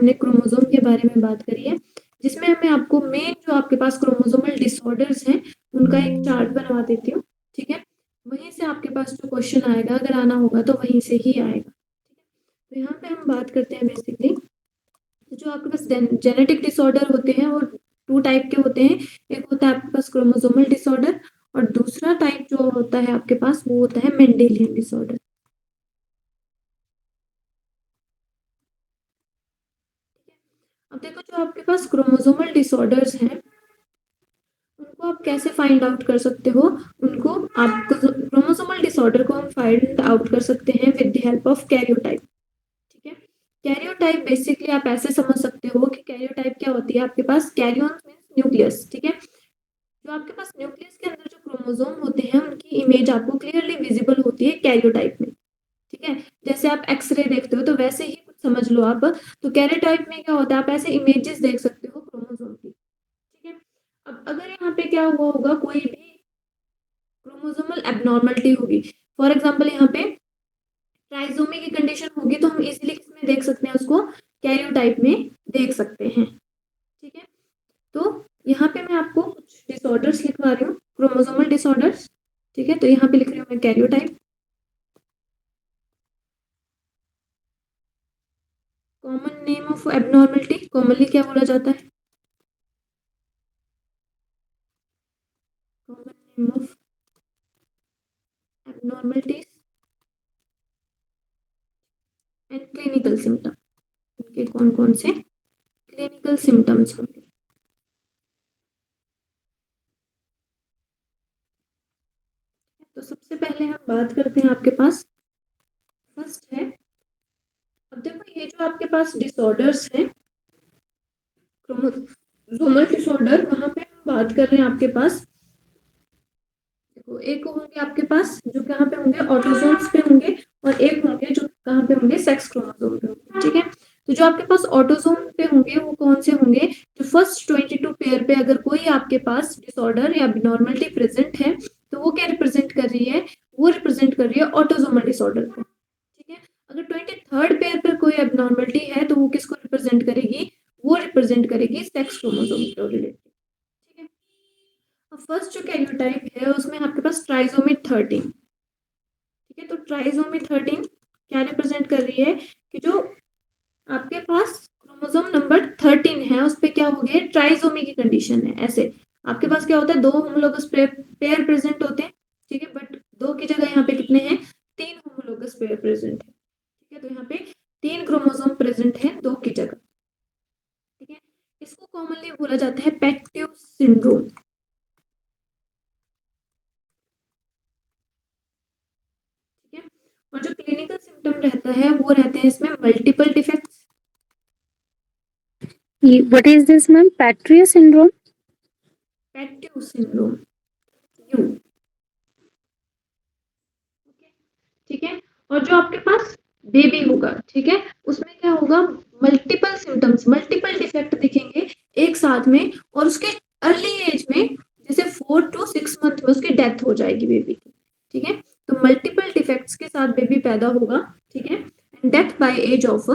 हमने क्रोमोसोम के बारे में बात करी है, जिसमें मैं आपको मेन जो आपके पास क्रोमोसोमल डिसऑर्डर्स हैं, उनका एक चार्ट बनवा देती हूँ, ठीक है? वहीं से आपके पास जो क्वेश्चन आएगा, अगर आना होगा तो वहीं से ही आएगा। तो यहाँ पे हम बात करते हैं बेसिकली जो आपके पास जेनेटिक डिसऑर्डर होते हैं वो 2 टाइप के होते हैं। एक होता है आपके पास क्रोमोसोमल डिसऑर्डर और दूसरा टाइप जो होता है आपके पास वो होता है मेंडेलियन डिसऑर्डर। अब देखो जो आपके पास क्रोमोसोमल डिसऑर्डर्स हैं उनको आप कैसे फाइंड आउट कर सकते हो? उनको आप क्रोमोसोमल डिसऑर्डर को हम फाइंड आउट कर सकते हैं with the help of karyotype, ठीक है? कैरियोटाइप बेसिकली आप ऐसे समझ सकते हो कि कैरियोटाइप क्या होती है, आपके पास कैरियन मींस न्यूक्लियस, ठीक है? जो आपके पास न्यूक्लियस के अंदर जो क्रोमोसोम होते हैं उनकी इमेज आपको क्लियरली विजिबल होती है कैरियोटाइप में, ठीक है? जैसे आप एक्सरे देखते हो तो वैसे ही कुछ समझ लो आप। तो कैरियोटाइप में क्या होता है, आप ऐसे इमेजेस देख सकते हो क्रोमोसोम की, ठीक है? अब अगर यहाँ पे क्या हुआ होगा, कोई भी क्रोमोसोमल एबनॉर्मलिटी होगी, फॉर एग्जांपल यहाँ पे ट्राइसोमी की कंडीशन होगी तो हम इजीली किसमें देख सकते हैं उसको, कैरियोटाइप में देख सकते हैं, ठीक है? तो यहाँ पे मैं आपको कुछ डिसऑर्डर्स लिखवा रही हूँ, क्रोमोसोमल डिसऑर्डर्स, ठीक है? तो यहाँ पे लिख रही हूँ मैं karyotype. Common name of abnormality, commonly क्या बोला जाता है? Common name of abnormalities and clinical symptom, इनके कौन कौन से क्लिनिकल सिम्टम्स होंगे? तो सबसे पहले हम बात करते हैं आपके पास, फर्स्ट है, अब देखो ये जो आपके पास डिसऑर्डर्स हैं क्रोमोसोमल डिसऑर्डर, वहां पे हम बात कर रहे हैं आपके पास, देखो एक होंगे आपके पास जो कहाँ पे होंगे, ऑटोसोम्स पे होंगे, और एक होंगे जो कहाँ पे होंगे, सेक्स क्रोमोसोम पे होंगे, ठीक है? तो जो आपके पास ऑटोसोम पे होंगे वो कौन से होंगे, जो फर्स्ट 22 पेयर पे अगर कोई आपके पास डिसऑर्डर या एबनॉर्मलिटी प्रेजेंट है तो वो क्या रिप्रेजेंट कर रही है, वो रिप्रेजेंट कर रही है ऑटोसोमल डिसऑर्डर को, ठीक है? अगर 23rd पेयर पर कोई एबनॉर्मलिटी है तो वो किसको रिप्रेजेंट करेगी, वो रिप्रेजेंट करेगी सेक्स क्रोमोसोम को रिलेटेड, ठीक है? अब फर्स्ट जो कैरियोटाइप है उसमें आपके पास ट्राइसोमी 13, ठीक है? तो ट्राइसोमी 13 क्या रिप्रेजेंट कर रही है कि जो आपके पास क्रोमोसोम नंबर 13 है उस पे क्या हो गया, ट्राइसोमी की कंडीशन है। ऐसे आपके पास क्या होता है, 2 होमोलोगस पेयर प्रेजेंट होते हैं, ठीक है? बट 2 की जगह यहाँ पे कितने हैं, 3 होमोलोगस पेयर प्रेजेंट है, ठीक है? तो यहाँ पे 3 क्रोमोसोम प्रेजेंट है 2 की जगह, ठीक है? इसको कॉमनली बोला जाता है पेक्टिव सिंड्रोम, ठीक है? और जो क्लिनिकल सिम्टम रहता है वो रहते हैं इसमें multiple defects. What is this, ma'am? Patria syndrome? पेक्टिव सिंड्रोम, यू, ठीक है? और जो आपके पास बेबी होगा, ठीक है, उसमें क्या होगा, मल्टीपल सिम्टम्स, मल्टीपल डिफेक्ट दिखेंगे एक साथ में, और उसके अर्ली एज में जैसे 4 to 6 मंथ में उसकी डेथ हो जाएगी बेबी की, ठीक है? तो मल्टीपल डिफेक्ट्स के साथ बेबी पैदा होगा, ठीक है? Death by age of,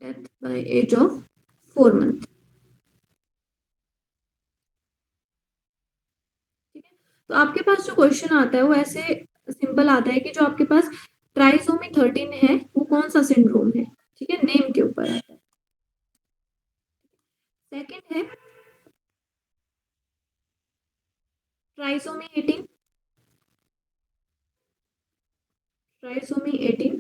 death by age of 4 month, ठीक है? तो आपके पास जो क्वेश्चन आता है वो ऐसे सिंपल आता है कि जो आपके पास ट्राइसोमी 13 है वो कौन सा सिंड्रोम है, ठीक है? नेम के ऊपर आता है। सेकंड है ट्राइसोमी 18, ट्राइसोमी 18,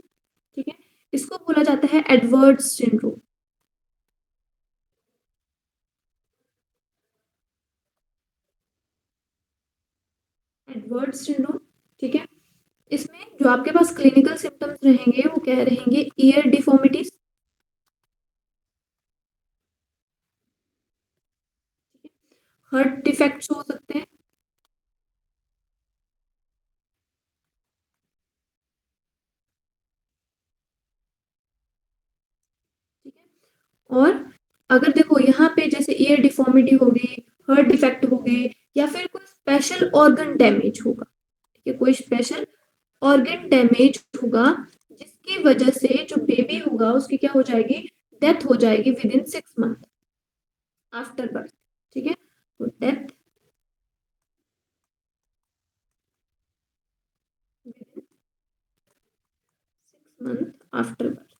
ठीक है? इसको बोला जाता है एडवर्ड्स सिंड्रोम, एडवर्ड्स सिंड्रोम, ठीक है? इसमें जो आपके पास क्लिनिकल सिम्टम्स रहेंगे वो क्या रहेंगे, ईयर डिफॉर्मिटीज, हार्ट डिफेक्ट्स हो सकते हैं, ठीक है? और अगर देखो यहाँ पे जैसे ईयर डिफॉर्मिटी हो गई, हार्ट डिफेक्ट हो गए, या फिर कोई स्पेशल ऑर्गन डैमेज होगा, ठीक है? कोई स्पेशल ऑर्गन डैमेज होगा, जिसकी वजह से जो बेबी होगा उसकी क्या हो जाएगी, डेथ हो जाएगी with in 6 month after birth. ठीक है, तो death with in 6 month after birth.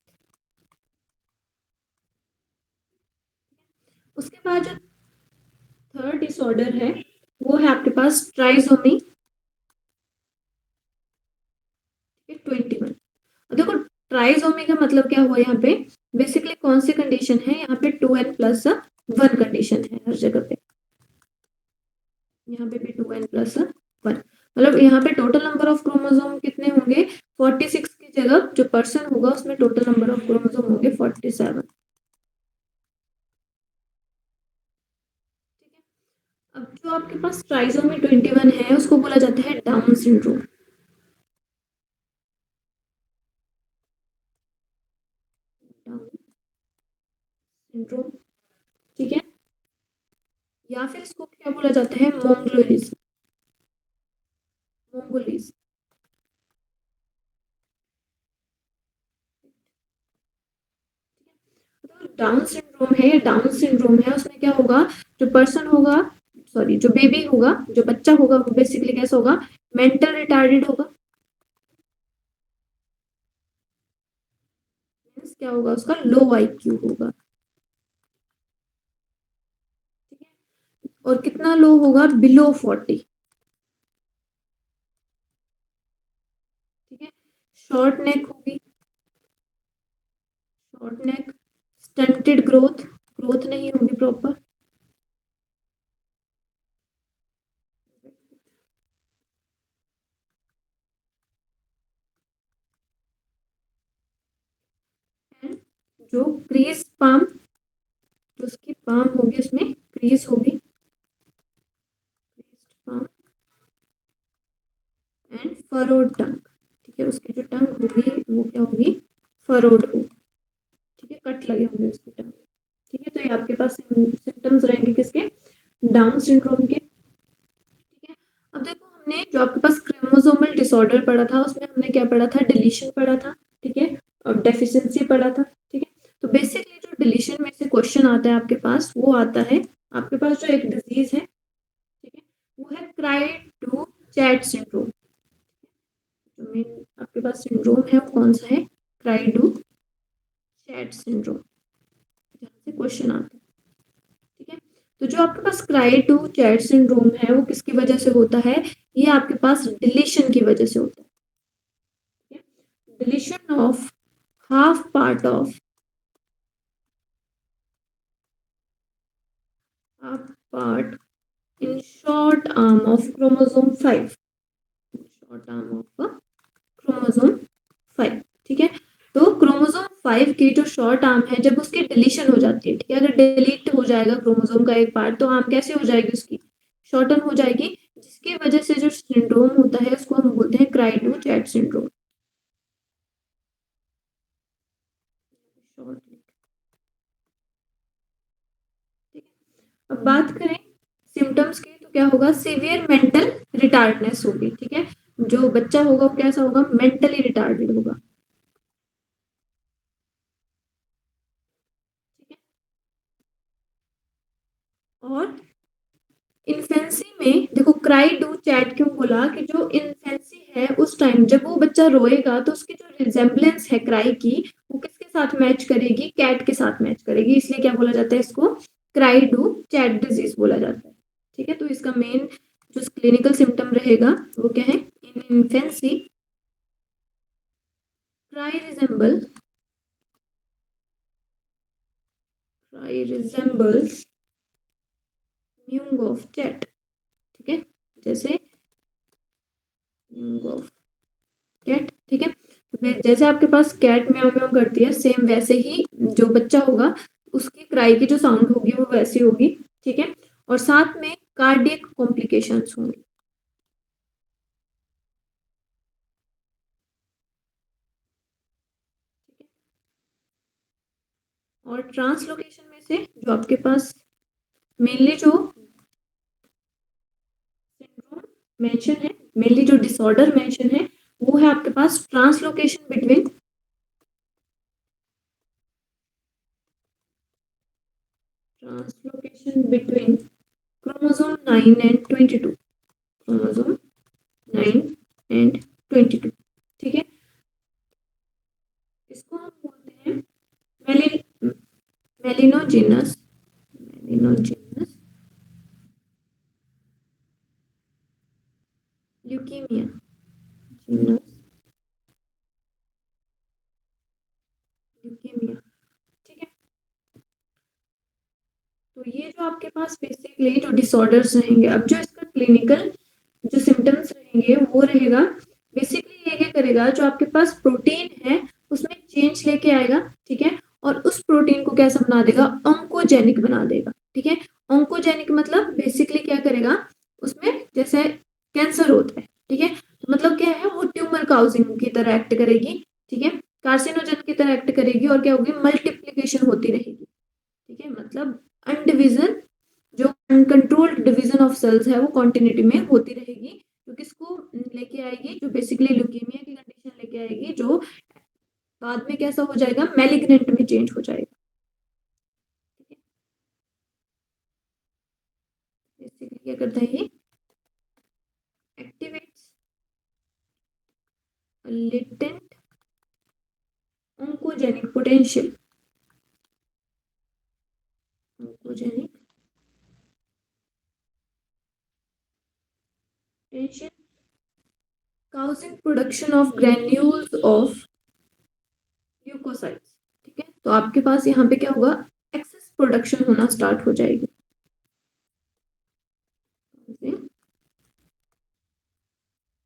उसके बाद जो थर्ड डिसऑर्डर है वो है आपके पास ट्राइसोमी 21। देखो ट्राइसोमी का मतलब क्या हुआ यहाँ पे, बेसिकली कौन सी कंडीशन है यहाँ पे, 2n+1 कंडीशन है हर जगह पे, यहाँ पे भी 2n+1, मतलब यहाँ पे टोटल नंबर ऑफ क्रोमोसोम कितने होंगे, 46 की जगह जो पर्सन होगा उसमें टोटल नंबर ऑफ क्रोमोसोम होंगे 47। अब जो आपके पास ट्राइसोमी 21 है उसको बोला जाता है डाउन सिंड्रोम। डाउन सिंड्रोम, ठीक है, या फिर इसको क्या बोला जाता है, मोंगोलिज्म। मोंगोलिज्म, डाउन सिंड्रोम है, डाउन सिंड्रोम है, उसमें क्या होगा, जो पर्सन होगा, सॉरी जो बेबी होगा, जो बच्चा होगा वो बेसिकली कैसा होगा, मेंटल रिटार्डेड होगा। क्या होगा, उसका लो IQ होगा। ठीक है, और कितना लो होगा, बिलो 40। ठीक है, शॉर्ट नेक होगी, शॉर्ट नेक, स्टंटेड ग्रोथ, ग्रोथ नहीं होगी प्रॉपर। जो क्रीज पाम, जो उसकी पाम होगी उसमें क्रीज होगी, पाम एंड फरोड टंग। ठीक है, उसकी जो टंग होगी वो क्या होगी, फरोड होगी। ठीक है, कट लगे होंगे उसकी टंग। ठीक है, तो ये आपके पास सिम्टम्स रहेंगे किसके, डाउन सिंड्रोम के। ठीक है, अब देखो हमने जो आपके पास क्रोमोसोमल डिसऑर्डर पढ़ा था उसमें हमने क्या पढ़ा था, डिलीशन पढ़ा था। ठीक है, और डेफिशिएंसी पढ़ा था। ठीक है, तो बेसिकली जो डिलीशन में से क्वेश्चन आता है आपके पास वो आता है, आपके पास जो एक डिजीज है, ठीक है, वो है क्राई टू चैट सिंड्रोम। जो मेन आपके पास सिंड्रोम है वो कौन सा है, क्राई टू चैट सिंड्रोम, जहाँ से क्वेश्चन आता है। ठीक है, तो जो आपके पास क्राई टू चैट सिंड्रोम है वो किसकी वजह से होता है, ये आपके पास डिलीशन की वजह से होता है। Deletion of half part of, half part in short arm of chromosome 5, short arm of chromosome 5। ठीक है, तो क्रोमोसोम 5 की जो शॉर्ट आर्म है जब उसकी डिलीशन हो जाती है, ठीक है, अगर डिलीट हो जाएगा क्रोमोसोम का एक पार्ट तो आर्म कैसे हो जाएगी, उसकी शॉर्टन हो जाएगी, जिसकी वजह से जो सिंड्रोम होता है उसको हम बोलते हैं क्राई टू चैट सिंड्रोम। अब बात करें सिम्टम्स की तो क्या होगा, सीवियर मेंटल रिटार्डनेस होगी। ठीक है, जो बच्चा होगा वो कैसा होगा, मेंटली रिटार्डेड होगा। ठीक है, और इन्फेंसी में देखो क्राई डू चैट क्यों बोला, कि जो इन्फेंसी है उस टाइम जब वो बच्चा रोएगा तो उसकी जो रिजेम्बलेंस है क्राई की वो किसके साथ मैच करेगी, कैट के साथ मैच करेगी, इसलिए क्या बोला जाता है इसको, क्राई डू चैट डिजीज बोला जाता है। ठीक है, तो इसका मेन जो क्लिनिकल सिम्टम रहेगा वो क्या है, in infancy cry resemble, cry resembles mewing of chat. ठीक है, जैसे म्यूंग ऑफ कैट। ठीक है, तो जैसे आपके पास कैट म्याऊ म्याऊ करती है सेम वैसे ही जो बच्चा होगा उसकी क्राई की जो साउंड होगी वो वैसी होगी। ठीक है, और साथ में कार्डियक कॉम्प्लिकेशंस होंगे। और ट्रांसलोकेशन में से जो आपके पास मेनली जो सिंड्रोम मेंशन है, मेनली जो डिसऑर्डर मेंशन है वो है आपके पास translocation between chromosome 9 and 22, chromosome 9 and 22, ठीक है। इसको हम बोलते हैं मेलिनोजेनस ल्यूकीमिया, ल्यूकीमिया, ठीक है। तो ये जो आपके पास बेसिकली जो डिसऑर्डर्स रहेंगे, अब जो इसका क्लिनिकल जो सिम्टम्स रहेंगे वो रहेगा बेसिकली ये क्या करेगा, जो आपके पास प्रोटीन है उसमें चेंज लेके आएगा, ठीक है। और उस प्रोटीन को कैसा बना देगा, ऑन्कोजेनिक बना देगा, ठीक है। ऑन्कोजेनिक मतलब बेसिकली क्या करेगा, उसमें जैसे कैंसर होता है, ठीक है, तो मतलब क्या है, वो ट्यूमर काउजिंग की तरह एक्ट करेगी, ठीक है, कार्सिनोजन की तरह एक्ट करेगी, और क्या होगी, मल्टीप्लीकेशन होती रहेगी, ठीक है। मतलब अनडिविजन, जो अनकंट्रोल्ड डिवीजन ऑफ सेल्स है वो कॉन्टिन्यूटी में होती रहेगी, जो किसको लेके आएगी, जो बेसिकली ल्यूकीमिया की कंडीशन लेके आएगी, जो बाद में कैसा हो जाएगा, मैलिग्नेंट में चेंज हो जाएगा, ठीक है। बेसिकली क्या करता है ये, activates latent oncogenic potential, oncogenic potential causing production of granules of leukocytes, ठीक है। तो आपके पास यहाँ पे क्या होगा, एक्सेस प्रोडक्शन होना स्टार्ट हो जाएगी,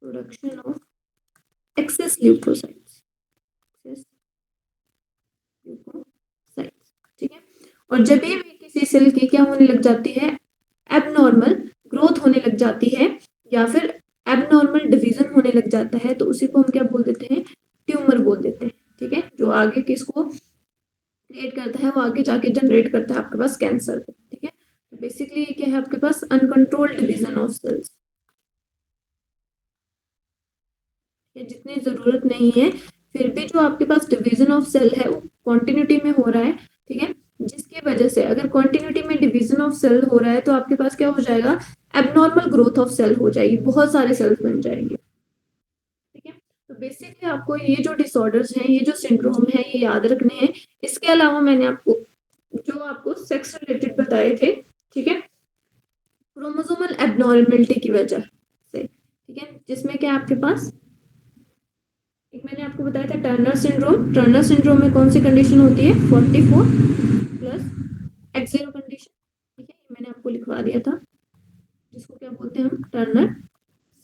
production of excess leukocytes, excess leukocytes, ठीक है। और जब भी किसी सेल की क्या होने लग जाती है, एबनॉर्मल ग्रोथ होने लग जाती है, या फिर एबनॉर्मल डिवीजन होने लग जाता है, तो उसी को हम क्या बोल देते हैं, ट्यूमर बोल देते हैं, ठीक है। जो आगे किसको क्रिएट करता है, वो आगे जाके जनरेट करता है आपके पास कैंसर को, ठीक है। तो बेसिकली क्या है आपके पास, अनकंट्रोल्ड डिवीजन ऑफ सेल्स, जितनी जरूरत नहीं है फिर भी जो आपके पास डिवीजन ऑफ सेल है वो कॉन्टिन्यूटी में हो रहा है, ठीक है। जिसकी वजह से अगर कॉन्टिन्यूटी में डिवीजन ऑफ सेल हो रहा है तो आपके पास क्या हो जाएगा, एबनॉर्मल ग्रोथ ऑफ सेल हो जाएगी, बहुत सारे सेल्स बन जाएंगे, ठीक है। तो बेसिकली आपको ये जो डिसऑर्डर्स हैं, ये जो सिंड्रोम है, ये याद रखने हैं। इसके अलावा मैंने आपको जो आपको सेक्स रिलेटेड बताए थे, ठीक है, क्रोमोसोमल एबनॉर्मेलिटी की वजह से, ठीक है, जिसमें क्या आपके पास एक मैंने आपको बताया था टर्नर सिंड्रोम, टर्नर सिंड्रोम में कौन सी कंडीशन होती है, 44 प्लस X0 कंडीशन, ठीक है, मैंने आपको लिखवा दिया था, जिसको क्या बोलते हैं हम, टर्नर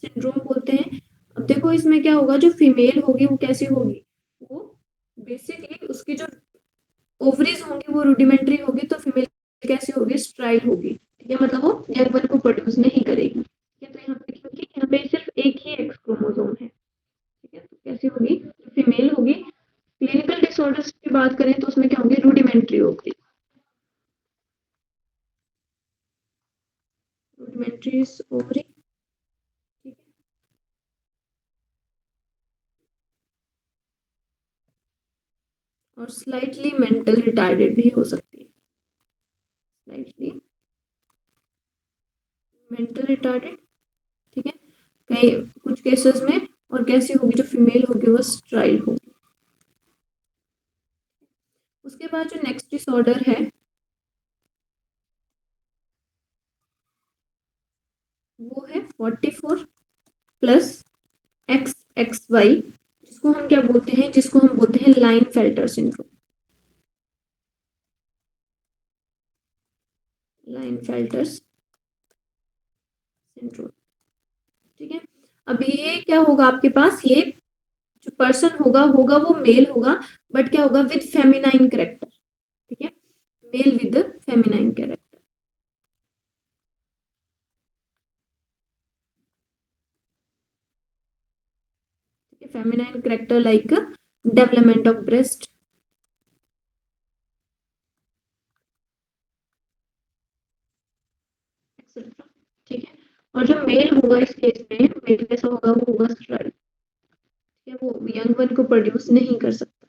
सिंड्रोम बोलते हैं। अब देखो इसमें क्या होगा, जो फीमेल होगी वो कैसी होगी, वो बेसिकली उसकी जो ओवरीज होंगी वो रूडिमेंट्री होगी, तो फीमेल कैसी होगी, स्ट्राइल होगी, ठीक है, मतलब वो यंग बन को प्रोड्यूस नहीं करेगी, ठीक है। तो यहाँ पे क्योंकि यहाँ पे सिर्फ एक ही एक्स क्रोमोसोम है, ठीक है, तो कैसी होगी, फीमेल होगी। क्लिनिकल डिसऑर्डर्स की बात करें तो उसमें क्या होगी, रूडिमेंट्री होगी, रूडिमेंट्री ओवरी, ठीक है, और स्लाइटली मेंटल रिटार्डेड भी हो सकती है, स्लाइटली मेंटल रिटार्डेड, ठीक है, कई कुछ केसेस में। और कैसी होगी, जो फीमेल होगी वो स्ट्राइल होगी। उसके बाद जो नेक्स्ट डिसऑर्डर है वो है 44 प्लस XXY, जिसको हम क्या बोलते हैं, जिसको हम बोलते हैं लाइन फेल्टर सिंड्रोम, लाइन फेल्टर्स सिंड्रोम, ठीक है। अब ये क्या होगा आपके पास, ये जो पर्सन होगा होगा वो मेल होगा, बट क्या होगा, विद फेमिनाइन कैरेक्टर, ठीक है, मेल विद फेमिनाइन कैरेक्टर, ठीक है, feminine character like development of breast, etcetera, ठीक है। और जो मेल होगा इस केस में, मेल कैसा होगा, वो होगा स्ट्राइल, क्या वो यंग वन को प्रोड्यूस नहीं कर सकता।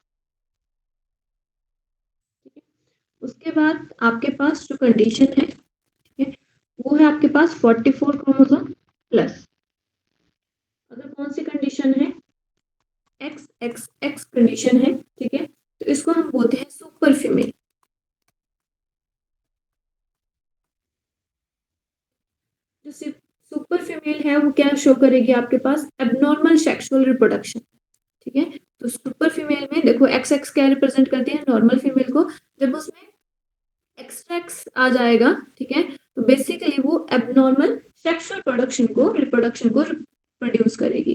ठीक है, उसके बाद आपके पास जो कंडीशन है, ठीक है, वो है आपके पास 44 क्रोमोसोम प्लस। अगर कौन सी कंडीशन है, एक्स एक्स एक्स कंडीशन है, ठीक है, तो इसको हम बोलते हैं सुपर फीमेल। जो सुपर फीमेल है वो क्या शो करेगी आपके पास, एबनॉर्मल सेक्सुअल रिप्रोडक्शन। ठीक है, तो सुपर फीमेल में देखो एक्स एक्स क्या रिप्रेजेंट करती है, नॉर्मल फीमेल को। जब उसमें एक्स्ट्रा एक्स आ जाएगा, ठीक है, तो बेसिकली वो एबनॉर्मल सेक्सुअल रिप्रोडक्शन को प्रोड्यूस करेगी,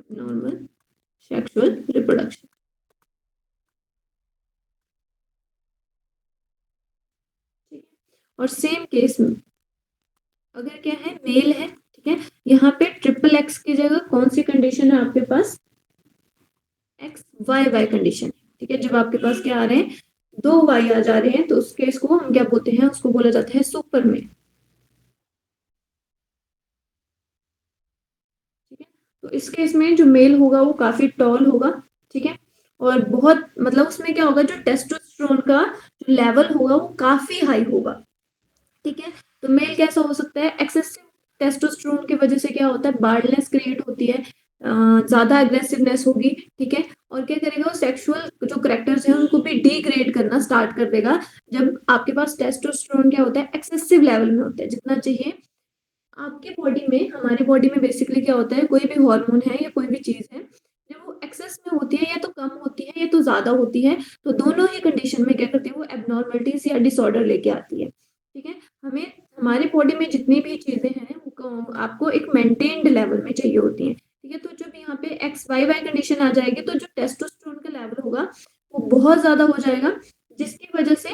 एबनॉर्मल सेक्सुअल रिप्रोडक्शन। ठीक है, और सेम केस में अगर क्या है, मेल है, ठीक है, यहाँ पे ट्रिपल एक्स की जगह कौन सी कंडीशन है आपके पास, एक्स वाई वाई कंडीशन। ठीक है, जब आपके पास क्या आ रहे हैं, दो वाई आ जा रहे हैं, तो उस केस को हम क्या बोलते हैं, उसको बोला जाता है सुपर मेल। ठीक है, तो इस केस में जो मेल होगा वो काफी टॉल होगा। ठीक है, और बहुत मतलब उसमें क्या होगा, जो टेस्टोस्टेरोन का जो लेवल होगा वो काफी हाई होगा। ठीक है, तो मेल कैसा हो सकता है, एक्सेसिव टेस्टोस्टेरोन की वजह से क्या होता है, बार्डनेस क्रिएट होती है, ज्यादा एग्रेसिवनेस होगी। ठीक है, और क्या करेगा, वो सेक्सुअल जो करेक्टर्स हैं उनको भी डिग्रेड करना स्टार्ट कर देगा। जब आपके पास टेस्टोस्टेरोन क्या होता है, एक्सेसिव लेवल में होता है, जितना चाहिए। आपके बॉडी में, हमारी बॉडी में बेसिकली क्या होता है, कोई भी हार्मोन है या कोई भी चीज है, जब वो एक्सेस में होती है, या तो कम होती है या तो ज्यादा होती है, तो दोनों ही कंडीशन में क्या करती है, वो एबनॉर्मलिटीज या डिसऑर्डर लेके आती है। ठीक है, हमें हमारी बॉडी में जितनी भी चीजें हैं वो आपको एक मेंटेन्ड लेवल में चाहिए होती हैं। ठीक है, तो जब यहाँ पे एक्स वाई वाई कंडीशन आ जाएगी, तो जो टेस्टोस्टेरोन का लेवल होगा वो बहुत ज्यादा हो जाएगा, जिसकी वजह से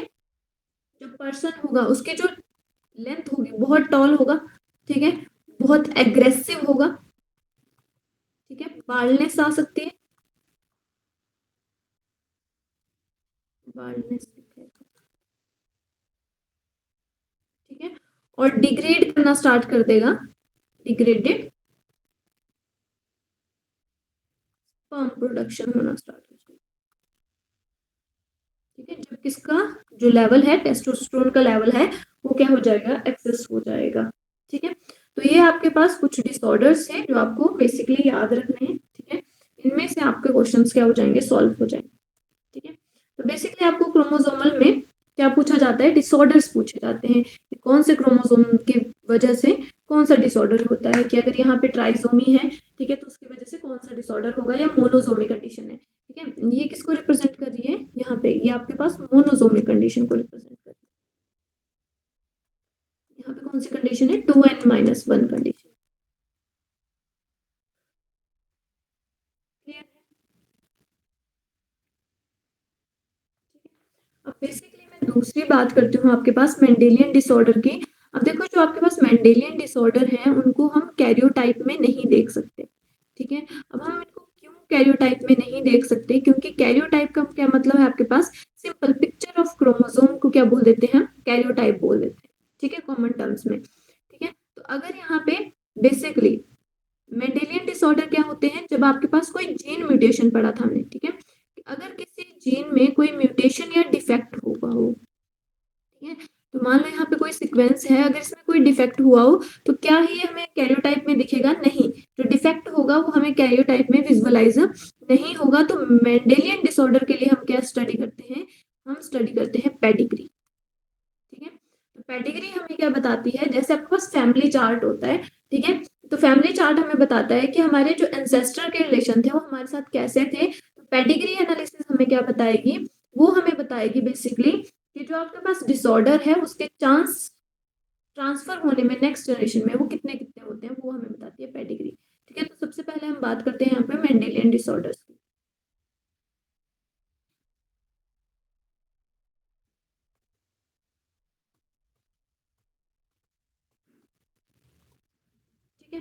जो पर्सन होगा उसकी जो लेंथ होगी बहुत टॉल होगा। ठीक है, बहुत एग्रेसिव होगा। ठीक है, बाल्डनेस आ सकती है, बाल्डनेस। ठीक है, और डिग्रेड करना स्टार्ट कर देगा, डिग्रेडेड स्पर्म प्रोडक्शन होना स्टार्ट हो जाएगा। ठीक है, जब किसका जो लेवल है, टेस्टोस्टेरोन का लेवल है, वो क्या हो जाएगा, एक्सेस हो जाएगा। ठीक है, तो ये आपके पास कुछ डिसऑर्डर्स हैं जो आपको बेसिकली याद रखने हैं। ठीक है, इनमें से आपके क्वेश्चंस क्या हो जाएंगे, सॉल्व हो जाएंगे। ठीक है, तो बेसिकली आपको क्रोमोसोमल में क्या पूछा जाता है, डिसऑर्डर्स पूछे जाते हैं कि कौन से क्रोमोसोम की वजह से कौन सा डिसऑर्डर होता है, कि अगर यहाँ पे ट्राइसोमी है, ठीक है, तो उसकी वजह से कौन सा डिसऑर्डर होगा, या मोनोसोमी कंडीशन है। ठीक है, ये किसको रिप्रेजेंट कर रही है, यहाँ पे ये आपके पास मोनोसोमिक कंडीशन को रिप्रेजेंट कर रही है। यहाँ पे कौन सी कंडीशन है, 2n-1 कंडीशन। क्लियर है। अब बेसिकली मैं दूसरी बात करती हूँ आपके पास मेंडेलियन डिसऑर्डर की। अब देखो, जो आपके पास मेंडेलियन डिसऑर्डर है उनको हम कैरियोटाइप में नहीं देख सकते। ठीक है, अब हम इनको क्यों कैरियोटाइप में नहीं देख सकते, क्योंकि कैरियोटाइप का क्या मतलब है आपके पास, सिंपल पिक्चर ऑफ क्रोमोसोम को क्या बोल देते हैं, कैरियोटाइप बोल देते हैं। ठीक है, कॉमन टर्म्स में। ठीक है, तो अगर यहाँ पे बेसिकली मेंडेलियन डिसऑर्डर क्या होते हैं, जब आपके पास कोई जीन म्यूटेशन पड़ा था हमने, ठीक है, अगर किसी जीन में कोई म्यूटेशन या डिफेक्ट हुआ हो, ठीक है, तो मान लो यहाँ पे कोई सीक्वेंस है, अगर इसमें कोई डिफेक्ट हुआ हो, तो क्या ही हमें कैरियोटाइप में दिखेगा, नहीं। जो डिफेक्ट होगा वो हमें कैरियोटाइप में विजुअलाइज नहीं होगा। तो मेंडेलियन डिसऑर्डर के लिए हम क्या स्टडी करते हैं, हम स्टडी करते हैं पेडिग्री। ठीक है, तो पेडिग्री हमें क्या बताती है, जैसे आपके पास फैमिली चार्ट होता है, ठीक है, तो फैमिली चार्ट हमें बताता है कि हमारे जो एंसेस्टर के रिलेशन थे वो हमारे साथ कैसे थे। तो पेडिग्री एनालिसिस हमें क्या बताएगी, वो हमें बताएगी बेसिकली कि जो आपके पास डिसऑर्डर है उसके चांस ट्रांसफर होने में नेक्स्ट जनरेशन में वो कितने कितने होते हैं, वो हमें बताती है पेडिग्री। ठीक है, तो सबसे पहले हम बात करते हैं यहाँ पे मेंडेलियन डिसऑर्डर्स की। ठीक है,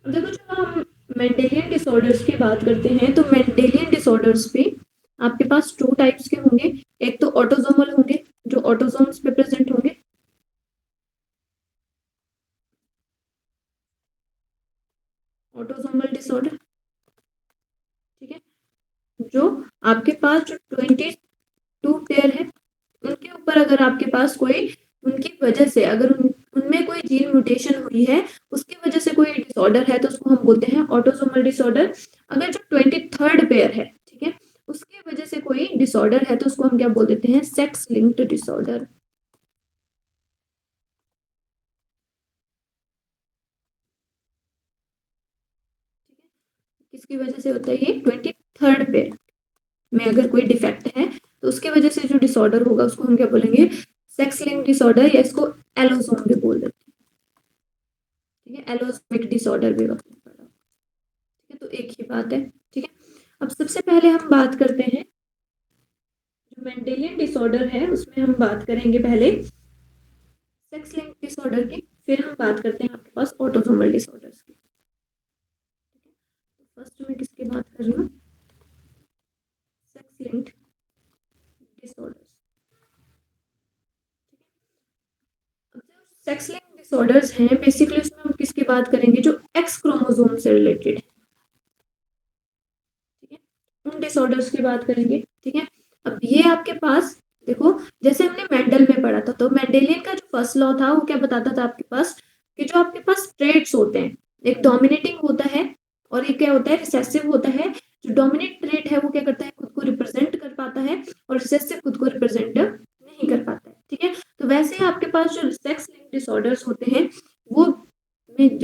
अब देखो, जब हम मेंडेलियन डिसऑर्डर्स की बात करते हैं, तो मेंडेलियन डिसऑर्डर्स पे आपके पास टू टाइप्स के होंगे। एक तो ऑटोसोमल होंगे, जो ऑटोसोम्स पे प्रेजेंट होंगे, ऑटोसोमल डिसऑर्डर, ठीक है। जो आपके पास जो 22 पेयर है उनके ऊपर अगर आपके पास कोई उनकी वजह से अगर उनमें कोई जीन म्यूटेशन हुई है उसकी वजह से कोई डिसऑर्डर है तो उसको हम बोलते हैं ऑटोसोमल डिसऑर्डर। अगर जो 23rd पेयर है, ठीक है, उसकी वजह से कोई डिसऑर्डर है तो उसको हम क्या बोल देते हैं, सेक्स लिंक्ड डिसऑर्डर। किसकी वजह से होता है ये, 23rd पेयर में अगर कोई डिफेक्ट है तो उसकी वजह से जो डिसऑर्डर होगा उसको हम क्या बोलेंगे, सेक्स लिंक्ड डिसऑर्डर, या इसको एलोसोम भी बोल देते हैं, ठीक है, एलोसोमिक डिसऑर्डर भी होता है, ठीक है। तो एक ही बात है, ठीक है। अब सबसे पहले हम बात करते हैं जो मेंडेलियन डिसऑर्डर है उसमें हम बात करेंगे पहले सेक्स लिंक्ड डिसऑर्डर की, फिर हम बात करते हैं आपके पास ऑटोसोमल डिसऑर्डर्स की। फर्स्ट में किसकी बात कर रही हूँ, sex linked disorders. Sex linked disorders हैं बेसिकली, उसमें हम किसकी बात करेंगे, जो एक्स क्रोमोसोम से रिलेटेड है, ठीक है, उन डिसऑर्डर्स की बात करेंगे, ठीक है। अब ये आपके पास देखो, जैसे हमने मेंडल में पढ़ा था तो मेंडेलियन का जो फर्स्ट लॉ था वो क्या बताता था आपके पास, कि जो आपके पास ट्रेड्स होते हैं, एक डोमिनेटिंग होता है और एक क्या होता है, रिसेसिव होता है। जो डोमिनेट ट्रेट है वो क्या करता है, खुद को रिप्रेजेंट कर पाता है, और रिसेसिव खुद को रिप्रेजेंट नहीं कर पाता है, ठीक है। तो वैसे ही आपके पास जो सेक्स लिंक्ड डिसऑर्डर्स होते हैं वो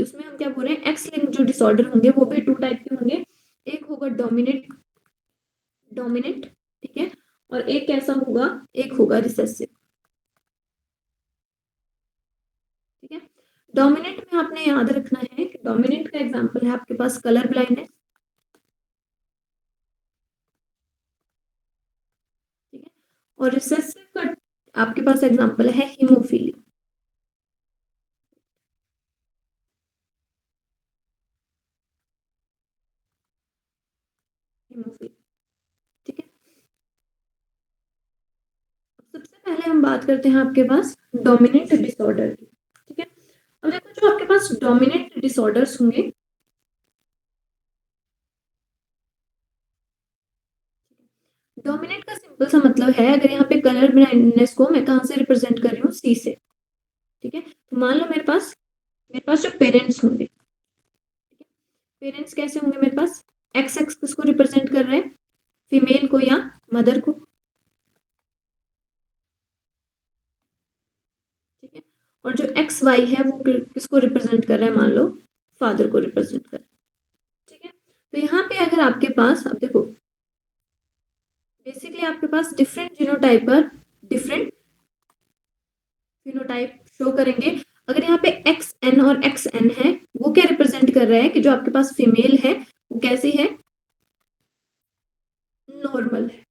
उसमें हम क्या बोल रहे हैं, एक्स लिंक्ड जो डिसऑर्डर होंगे वो भी 2 टाइप के होंगे। एक होगा डोमिनेट डोमिनेंट, ठीक है, और एक कैसा होगा, एक होगा रिसेसिव, ठीक है। डोमिनेंट में आपने याद रखना है कि डोमिनेंट का एग्जांपल है आपके पास कलर ब्लाइंडनेस, ठीक है, और रिसेसिव का आपके पास एग्जांपल है हीमोफीलिया, हीमोफीलिया, ठीक है। सबसे पहले हम बात करते हैं आपके पास डोमिनेंट डिसऑर्डर की, ठीक है। अब देखो जो आपके पास डोमिनेंट डिसऑर्डर्स होंगे, डोमिनेंट का सिंपल सा मतलब है, अगर यहाँ पे कलर ब्लाइंडनेस को मैं कहाँ से रिप्रेजेंट कर रही हूँ, सी से, ठीक है। तो मान लो मेरे पास जो पेरेंट्स होंगे, पेरेंट्स कैसे होंगे मेरे पास, एक्स एक्स किसको रिप्रेजेंट कर रहे हैं, फीमेल को या मदर को, ठीक है। और जो एक्स वाई है वो किसको रिप्रेजेंट कर रहा है, मान लो फादर को रिप्रेजेंट कर रहा है, ठीक है। तो यहाँ पे अगर आपके पास, अब देखो बेसिकली आपके पास डिफरेंट जीनोटाइप पर डिफरेंट फिनोटाइप शो करेंगे। अगर यहाँ पे एक्स एन और एक्स एन है वो क्या रिप्रेजेंट कर रहा है, कि जो आपके पास फीमेल है वो कैसी है, नॉर्मल है,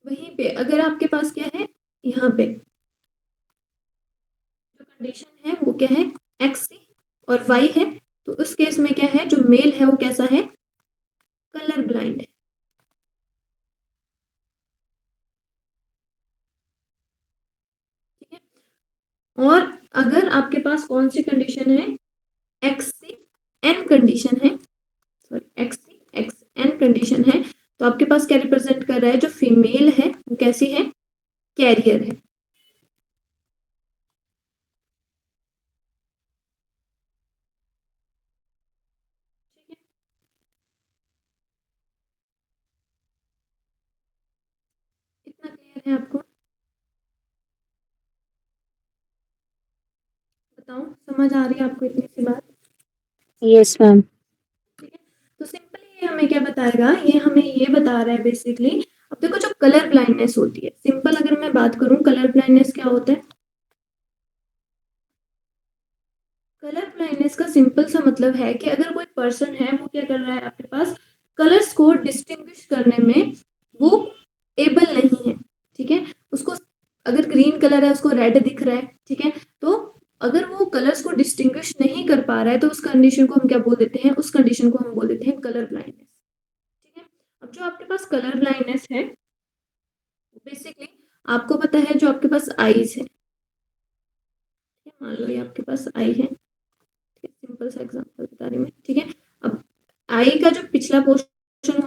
वहीं पे अगर आपके पास क्या है, यहाँ पे जो कंडीशन है वो क्या है, एक्स और वाई है, तो उस केस में क्या है, जो मेल है वो कैसा है, कलर ब्लाइंड है, ठीक है। और अगर आपके पास कौन सी कंडीशन है, एक्स सी एन कंडीशन है, सॉरी एक्स सी एक्स एन कंडीशन है, तो आपके पास क्या रिप्रेजेंट कर रहा है, जो फीमेल है वो कैसी है, कैरियर है, ठीक है। इतना क्लियर है आपको, बताओ समझ आ रही है आपको इतनी सी बात, Yes, ma'am. ठीक है। तो सिंपली ये हमें क्या बताएगा, ये हमें ये बता रहा है बेसिकली। अब देखो जो कलर ब्लाइंडनेस होती है, सिंपल अगर मैं बात करूं कलर ब्लाइंडनेस क्या होता है, कलर ब्लाइंडनेस का सिंपल सा मतलब है कि अगर कोई पर्सन है वो क्या कर रहा है, आपके पास कलर्स को डिस्टिंग्विश करने में वो एबल नहीं है, ठीक है। उसको अगर ग्रीन कलर है उसको रेड दिख रहा है, ठीक है। तो अगर वो कलर्स को डिस्टिंग्विश नहीं कर पा रहा है तो उस कंडीशन को हम क्या बोल देते हैं, उस कंडीशन को हम बोल देते हैं कलर ब्लाइंडनेस, ठीक है। अब जो आपके पास कलर ब्लाइंडनेस है बेसिकली आपको पता है जो आपके पास आईज है, मान लो ये आपके पास आई है, सिंपल सा एग्जांपल बता रही हूँ मैं, ठीक है। अब आई का जो पिछला पोर्शन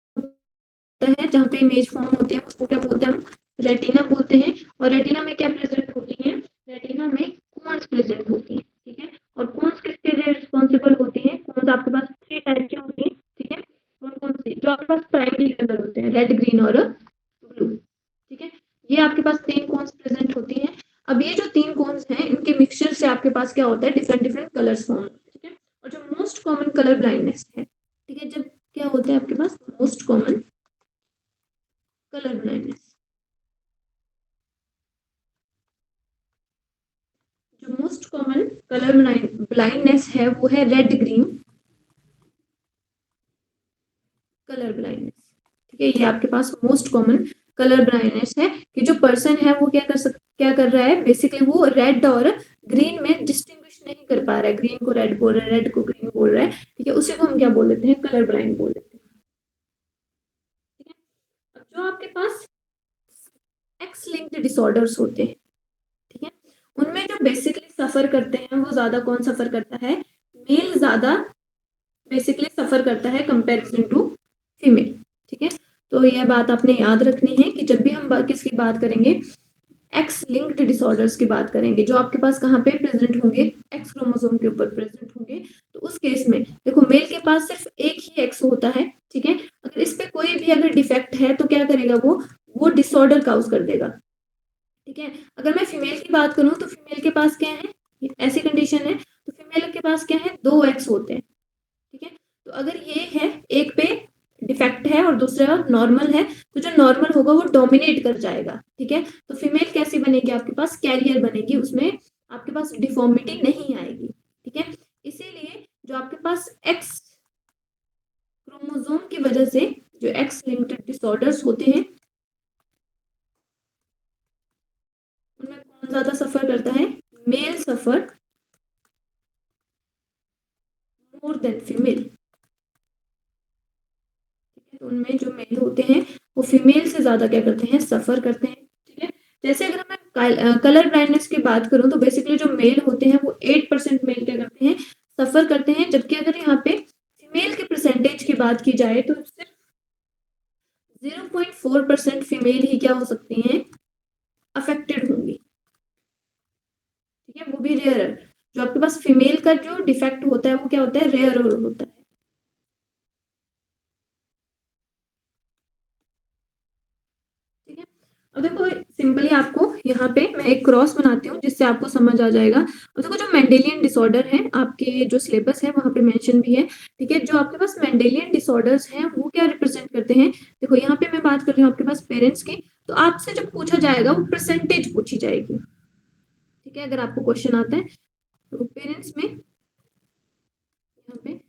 होता है जहाँ पे इमेज फॉर्म होती है उसको क्या बोलते हैं हम, रेटिना बोलते हैं। और रेटिना में क्या प्रेजेंट होती है, रेटिना में कोन्स प्रेजेंट होती है, ठीक है। और कोन्स किसके लिए रिस्पॉन्सिबल होती है, कोन्स आपके पास 3 टाइप की होती है, ठीक है। कौन कौन सी, जो आपके पास प्राइमरी कलर होते हैं, रेड, ग्रीन और ब्लू, ठीक है। ये आपके पास 3 कोन्स प्रेजेंट होती है। अब ये जो 3 कोन्स हैं इनके मिक्सचर से आपके पास क्या होता है, डिफरेंट डिफरेंट कलर्स फॉर्म, ठीक है। और जो मोस्ट कॉमन कलर ब्लाइंडनेस है, ठीक है, जब क्या होता है आपके पास मोस्ट कॉमन कलर ब्लाइंडनेस, जो मोस्ट कॉमन कलर ब्लाइंडनेस है वो है रेड ग्रीन कलर ब्लाइंडनेस, ठीक है। ये आपके पास मोस्ट कॉमन कलर ब्लाइंडनेस है कि जो पर्सन है वो क्या कर रहा है, बेसिकली वो रेड और ग्रीन में डिस्टिंग्विश नहीं कर पा रहा है, ग्रीन को रेड बोल रहा है, रेड को ग्रीन बोल रहा है, ठीक है। उसी को हम क्या बोल देते हैं, कलर ब्लाइंड बोल देते हैं, ठीक है। अब जो आपके पास एक्स लिंक्ड डिसऑर्डर्स होते हैं, ठीक है, उनमें जो बेसिकली सफर करते हैं वो ज्यादा कौन सफर करता है, मेल ज्यादा बेसिकली सफर करता है कंपैरिजन टू फीमेल, ठीक है। तो यह बात आपने याद रखनी है कि जब भी हम किसकी बात करेंगे, एक्स लिंक्ड डिसऑर्डर्स की बात करेंगे, जो आपके पास कहाँ पे प्रेजेंट होंगे, एक्स क्रोमोसोम के ऊपर प्रेजेंट होंगे, तो उस केस में देखो मेल के पास सिर्फ एक ही एक्स होता है, ठीक है। अगर इस पे कोई भी अगर डिफेक्ट है तो क्या करेगा वो डिसऑर्डर काउज कर देगा, ठीक है। अगर मैं फीमेल की बात करूं तो फीमेल के पास क्या है, ऐसी कंडीशन है तो फीमेल के पास क्या है, 2 एक्स होते हैं, ठीक है। तो अगर ये है, एक पे डिफेक्ट है और दूसरा नॉर्मल है, तो जो नॉर्मल होगा वो डोमिनेट कर जाएगा, ठीक है। तो फीमेल कैसी बनेगी, आपके पास कैरियर बनेगी, उसमें आपके पास डिफॉर्मिटी नहीं आएगी, ठीक है। इसीलिए जो आपके पास एक्स क्रोमोसोम की वजह से जो एक्स लिंक्ड डिसऑर्डर्स होते हैं उनमें कौन ज्यादा सफर करता है, मेल सफर मोर देन फीमेल, तो उनमें जो मेल होते हैं वो फीमेल से ज्यादा क्या करते हैं, सफर करते हैं, ठीक है। जैसे अगर मैं कलर ब्लाइंडनेस की बात करूं तो बेसिकली जो मेल होते हैं वो 8% मेल क्या करते हैं, सफर करते हैं, जबकि अगर यहाँ पे फीमेल के परसेंटेज की बात की जाए तो सिर्फ 0.4% फीमेल ही क्या हो सकती हैं, अफेक्टेड होंगी, ठीक है। वो भी रेयर, जो आपके पास फीमेल का जो डिफेक्ट होता है वो क्या होता है, रेयर होता है, ठीक है। अब देखो सिंपली आपको यहाँ पे मैं एक क्रॉस बनाती हूँ जिससे आपको समझ आ जाएगा। और देखो जो मेंडेलियन डिसऑर्डर है आपके जो सिलेबस है वहां पे मेंशन भी है, ठीक है। जो आपके पास मेंडेलियन डिसऑर्डर्स हैं वो क्या रिप्रेजेंट करते हैं, देखो यहाँ पे मैं बात कर रही हूँ आपके पास पेरेंट्स की, तो आपसे जब पूछा जाएगा वो परसेंटेज पूछी जाएगी, ठीक है। अगर आपको क्वेश्चन आता है तो पेरेंट्स में यहाँ पे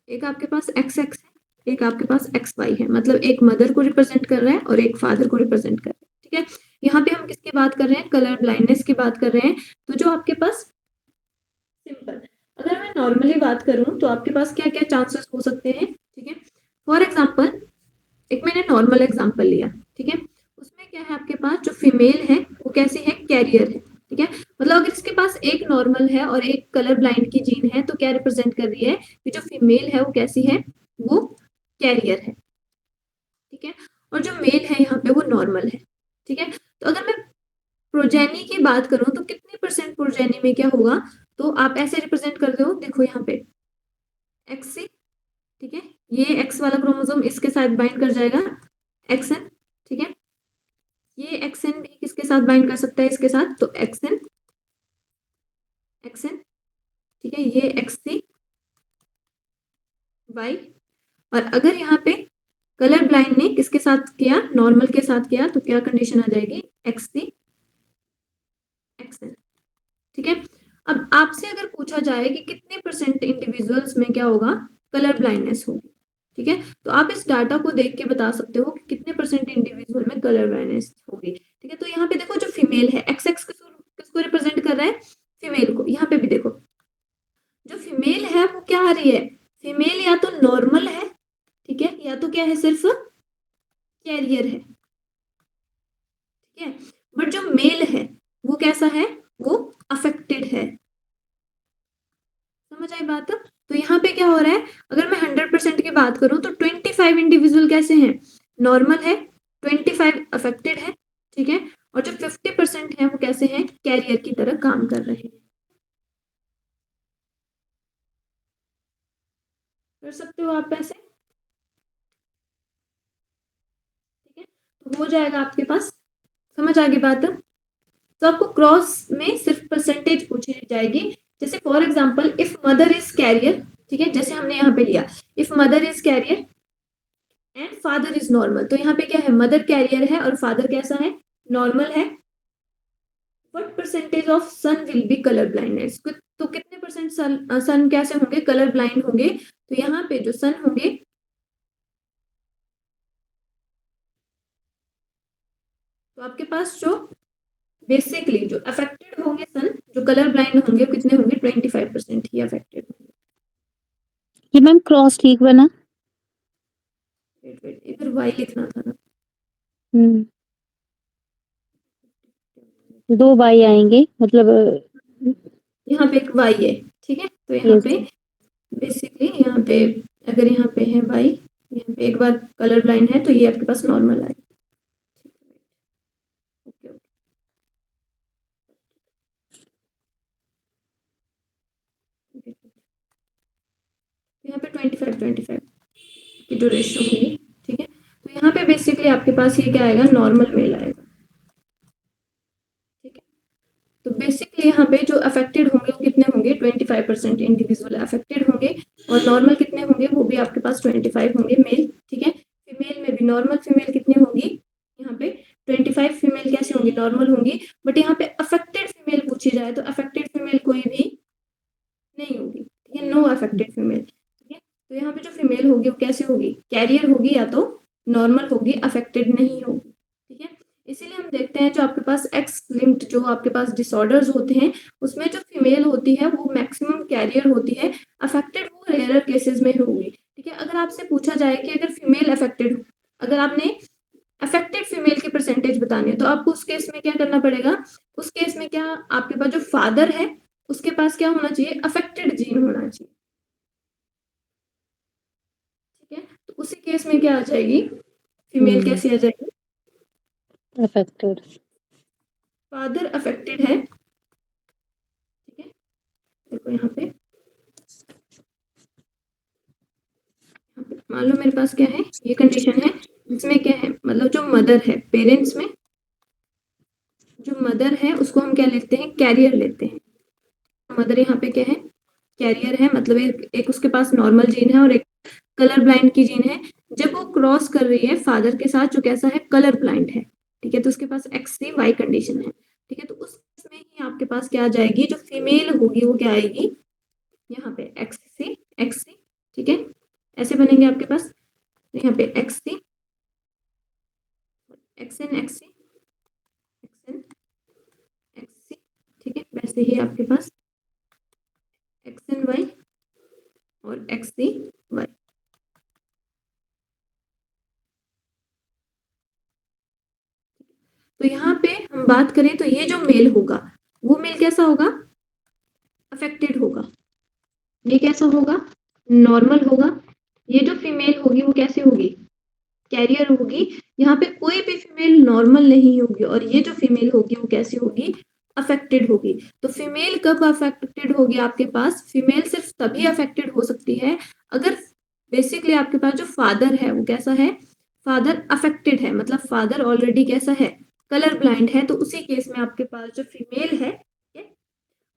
एक आपके पास एक्स एक्स है, एक आपके पास एक्स वाई है, मतलब एक मदर को रिप्रेजेंट कर रहा है और एक फादर को रिप्रेजेंट कर रहा है, ठीक है। यहाँ पे हम किसकी बात कर रहे हैं, कलर ब्लाइंडनेस की बात कर रहे हैं। तो जो आपके पास सिंपल, अगर मैं नॉर्मली बात करूं तो आपके पास क्या क्या चांसेस हो सकते हैं, ठीक है। फॉर एग्जाम्पल एक मैंने नॉर्मल एग्जाम्पल लिया, ठीक है। उसमें क्या है, आपके पास जो फीमेल है वो कैसी है, कैरियर है, ठीक है। मतलब अगर इसके पास एक नॉर्मल है और एक कलर ब्लाइंड की जीन है तो क्या रिप्रेजेंट कर रही है कि जो फीमेल है वो कैसी है, वो कैरियर है, ठीक है। और जो मेल है यहाँ पे वो नॉर्मल है, ठीक है। तो अगर मैं प्रोजेनी की बात करूं तो कितनी परसेंट प्रोजेनी में क्या होगा, तो आप ऐसे रिप्रेजेंट कर दो, देखो यहाँ पे एक्स सी, ठीक है। ये एक्स वाला क्रोमोसोम इसके साथ बाइंड कर जाएगा एक्स एन, ठीक है। ये एक्स एन भी किसके साथ बाइंड कर सकता है, इसके साथ, तो एक्स एन एक्स एन, ठीक है। ये एक्स सी वाई, और अगर यहाँ पे कलर ब्लाइंड ने किसके साथ किया, नॉर्मल के साथ किया, तो क्या कंडीशन आ जाएगी, एक्स सी एक्स एन, ठीक है। अब आपसे अगर पूछा जाए कि कितने परसेंट इंडिविजुअल्स में क्या होगा, कलर ब्लाइंडनेस होगी, ठीक है। तो आप इस डाटा को देख के बता सकते हो कि कितने परसेंट इंडिविजुअल में कलर ब्लाइंडनेस होगी, ठीक है। तो यहाँ पे देखो जो फीमेल है एक्स एक्स किसको रिप्रेजेंट कर रहा है, फीमेल को। यहाँ पे भी देखो जो फीमेल है वो क्या आ रही है, फीमेल या तो नॉर्मल है, ठीक है, या तो क्या है, सिर्फ कैरियर है, ठीक है। बट जो मेल है वो कैसा है, अफेक्टेड है। समझ आई बात? तो यहाँ पे क्या हो रहा है, अगर मैं 100% की बात करूं तो 25 इंडिविजुअल कैसे हैं, नॉर्मल है, 25 अफेक्टेड है, ठीक है, और जो 50% है वो कैसे हैं, कैरियर की तरह काम कर रहे हैं। कर सकते हो आप ऐसे, ठीक है, तो हो जाएगा आपके पास। समझ आ गई बात? तो आपको क्रॉस में सिर्फ परसेंटेज पूछी जाएगी। जैसे for example if mother is carrier, ठीक है, जैसे हमने यहाँ पे लिया if mother is carrier and father is normal, तो यहाँ पे क्या है, मदर कैरियर है और फादर कैसा है, नॉर्मल है। What percentage of son will be colour blindness, तो कितने परसेंट सन कैसे होंगे, कलर ब्लाइंड होंगे। तो यहाँ पे जो सन होंगे, तो आपके पास जो बेसिकली जो अफेक्टेड होंगे सन, जो कलर ब्लाइंड होंगे कितने होंगे, 25% ही अफेक्टेड होंगे। ये मैम क्रॉस ठीक बना। वेट इधर वाई लिखना था ना, दो बाई आएंगे मतलब यहाँ पे एक वाई है, ठीक है, तो यहाँ यस पे बेसिकली यहाँ पे अगर यहाँ पे है वाई, यहाँ पे एक बार कलर ब्लाइंड है तो ये आपके पास नॉर्मल आएगा। ओके ओके, यहाँ पे 25 की जो रेशियो होगी, ठीक है, तो यहाँ पे बेसिकली आपके पास ये क्या आएगा, नॉर्मल मेल आएगा, ठीक है। तो बेसिकली यहाँ पे जो अफेक्टेड होंगे वो कितने होंगे, 25% इंडिविजुअल अफेक्टेड होंगे, और नॉर्मल कितने होंगे, वो भी आपके पास 25 होंगे मेल, ठीक है। फीमेल में भी नॉर्मल फीमेल कितनी होंगी, यहाँ पे 25 फीमेल कैसे होंगी, नॉर्मल होंगी, बट यहाँ पे अफेक्टेड फीमेल पूछी जाए तो अफेक्टेड फीमेल कोई भी नहीं होगी, ठीक है, नो अफेक्टेड फीमेल, ठीक है। तो यहाँ पे जो फीमेल होगी वो कैसे होगी, कैरियर होगी या तो नॉर्मल होगी, अफेक्टेड नहीं होगी, ठीक है। इसीलिए हम देखते हैं जो आपके पास एक्स लिंक्ड जो आपके पास डिसऑर्डर्स होते हैं उसमें जो फीमेल होती है वो मैक्सिमम कैरियर होती है, अफेक्टेड वो रेयर केसेस में होगी, ठीक है। अगर आपसे पूछा जाए कि अगर फीमेल अफेक्टेड, अगर आपने अफेक्टेड फीमेल की परसेंटेज बतानी है तो आपको उस केस में क्या करना पड़ेगा, उस केस में क्या आपके पास जो फादर है उसके पास क्या होना चाहिए, अफेक्टेड जीन होना चाहिए, ठीक है। तो उसी केस में क्या आ जाएगी, फीमेल कैसी आ जाएगी, अफेक्टेड। फादर अफेक्टेड है, ठीक है। देखो यहाँ पे मान लो मेरे पास क्या है, ये कंडीशन है, इसमें क्या है, मतलब जो मदर है, पेरेंट्स में जो मदर है उसको हम क्या लेते हैं, कैरियर लेते हैं। मदर यहाँ पे क्या है, कैरियर है, मतलब एक उसके पास नॉर्मल जीन है और एक कलर ब्लाइंड की जीन है। जब वो क्रॉस कर रही है फादर के साथ जो कैसा है, कलर ब्लाइंड है, ठीक है, तो उसके पास एक्स सी वाई कंडीशन है, ठीक है। तो उसमें ही आपके पास क्या आ जाएगी, जो फीमेल होगी वो क्या आएगी, यहाँ पे एक्स सी, ठीक है, ऐसे बनेंगे आपके पास, यहाँ पे एक्स सी, एक्स एन एक्स सी, एक्स एन एक्स सी, ठीक है, वैसे ही आपके पास एक्स एन वाई और एक्स सी वाई। तो यहाँ पे हम बात करें तो ये जो मेल होगा वो मेल कैसा होगा, अफेक्टेड होगा, ये कैसा होगा, नॉर्मल होगा। ये जो फीमेल होगी वो कैसे होगी, कैरियर होगी। यहाँ पे कोई भी फीमेल नॉर्मल नहीं होगी और ये जो फीमेल होगी वो कैसी होगी, अफेक्टेड होगी। तो फीमेल कब अफेक्टेड होगी आपके पास, फीमेल सिर्फ तभी अफेक्टेड हो सकती है अगर बेसिकली आपके पास जो फादर है वो कैसा है, फादर अफेक्टेड है, मतलब फादर ऑलरेडी कैसा है, कलर ब्लाइंड है। तो उसी केस में आपके पास जो फीमेल है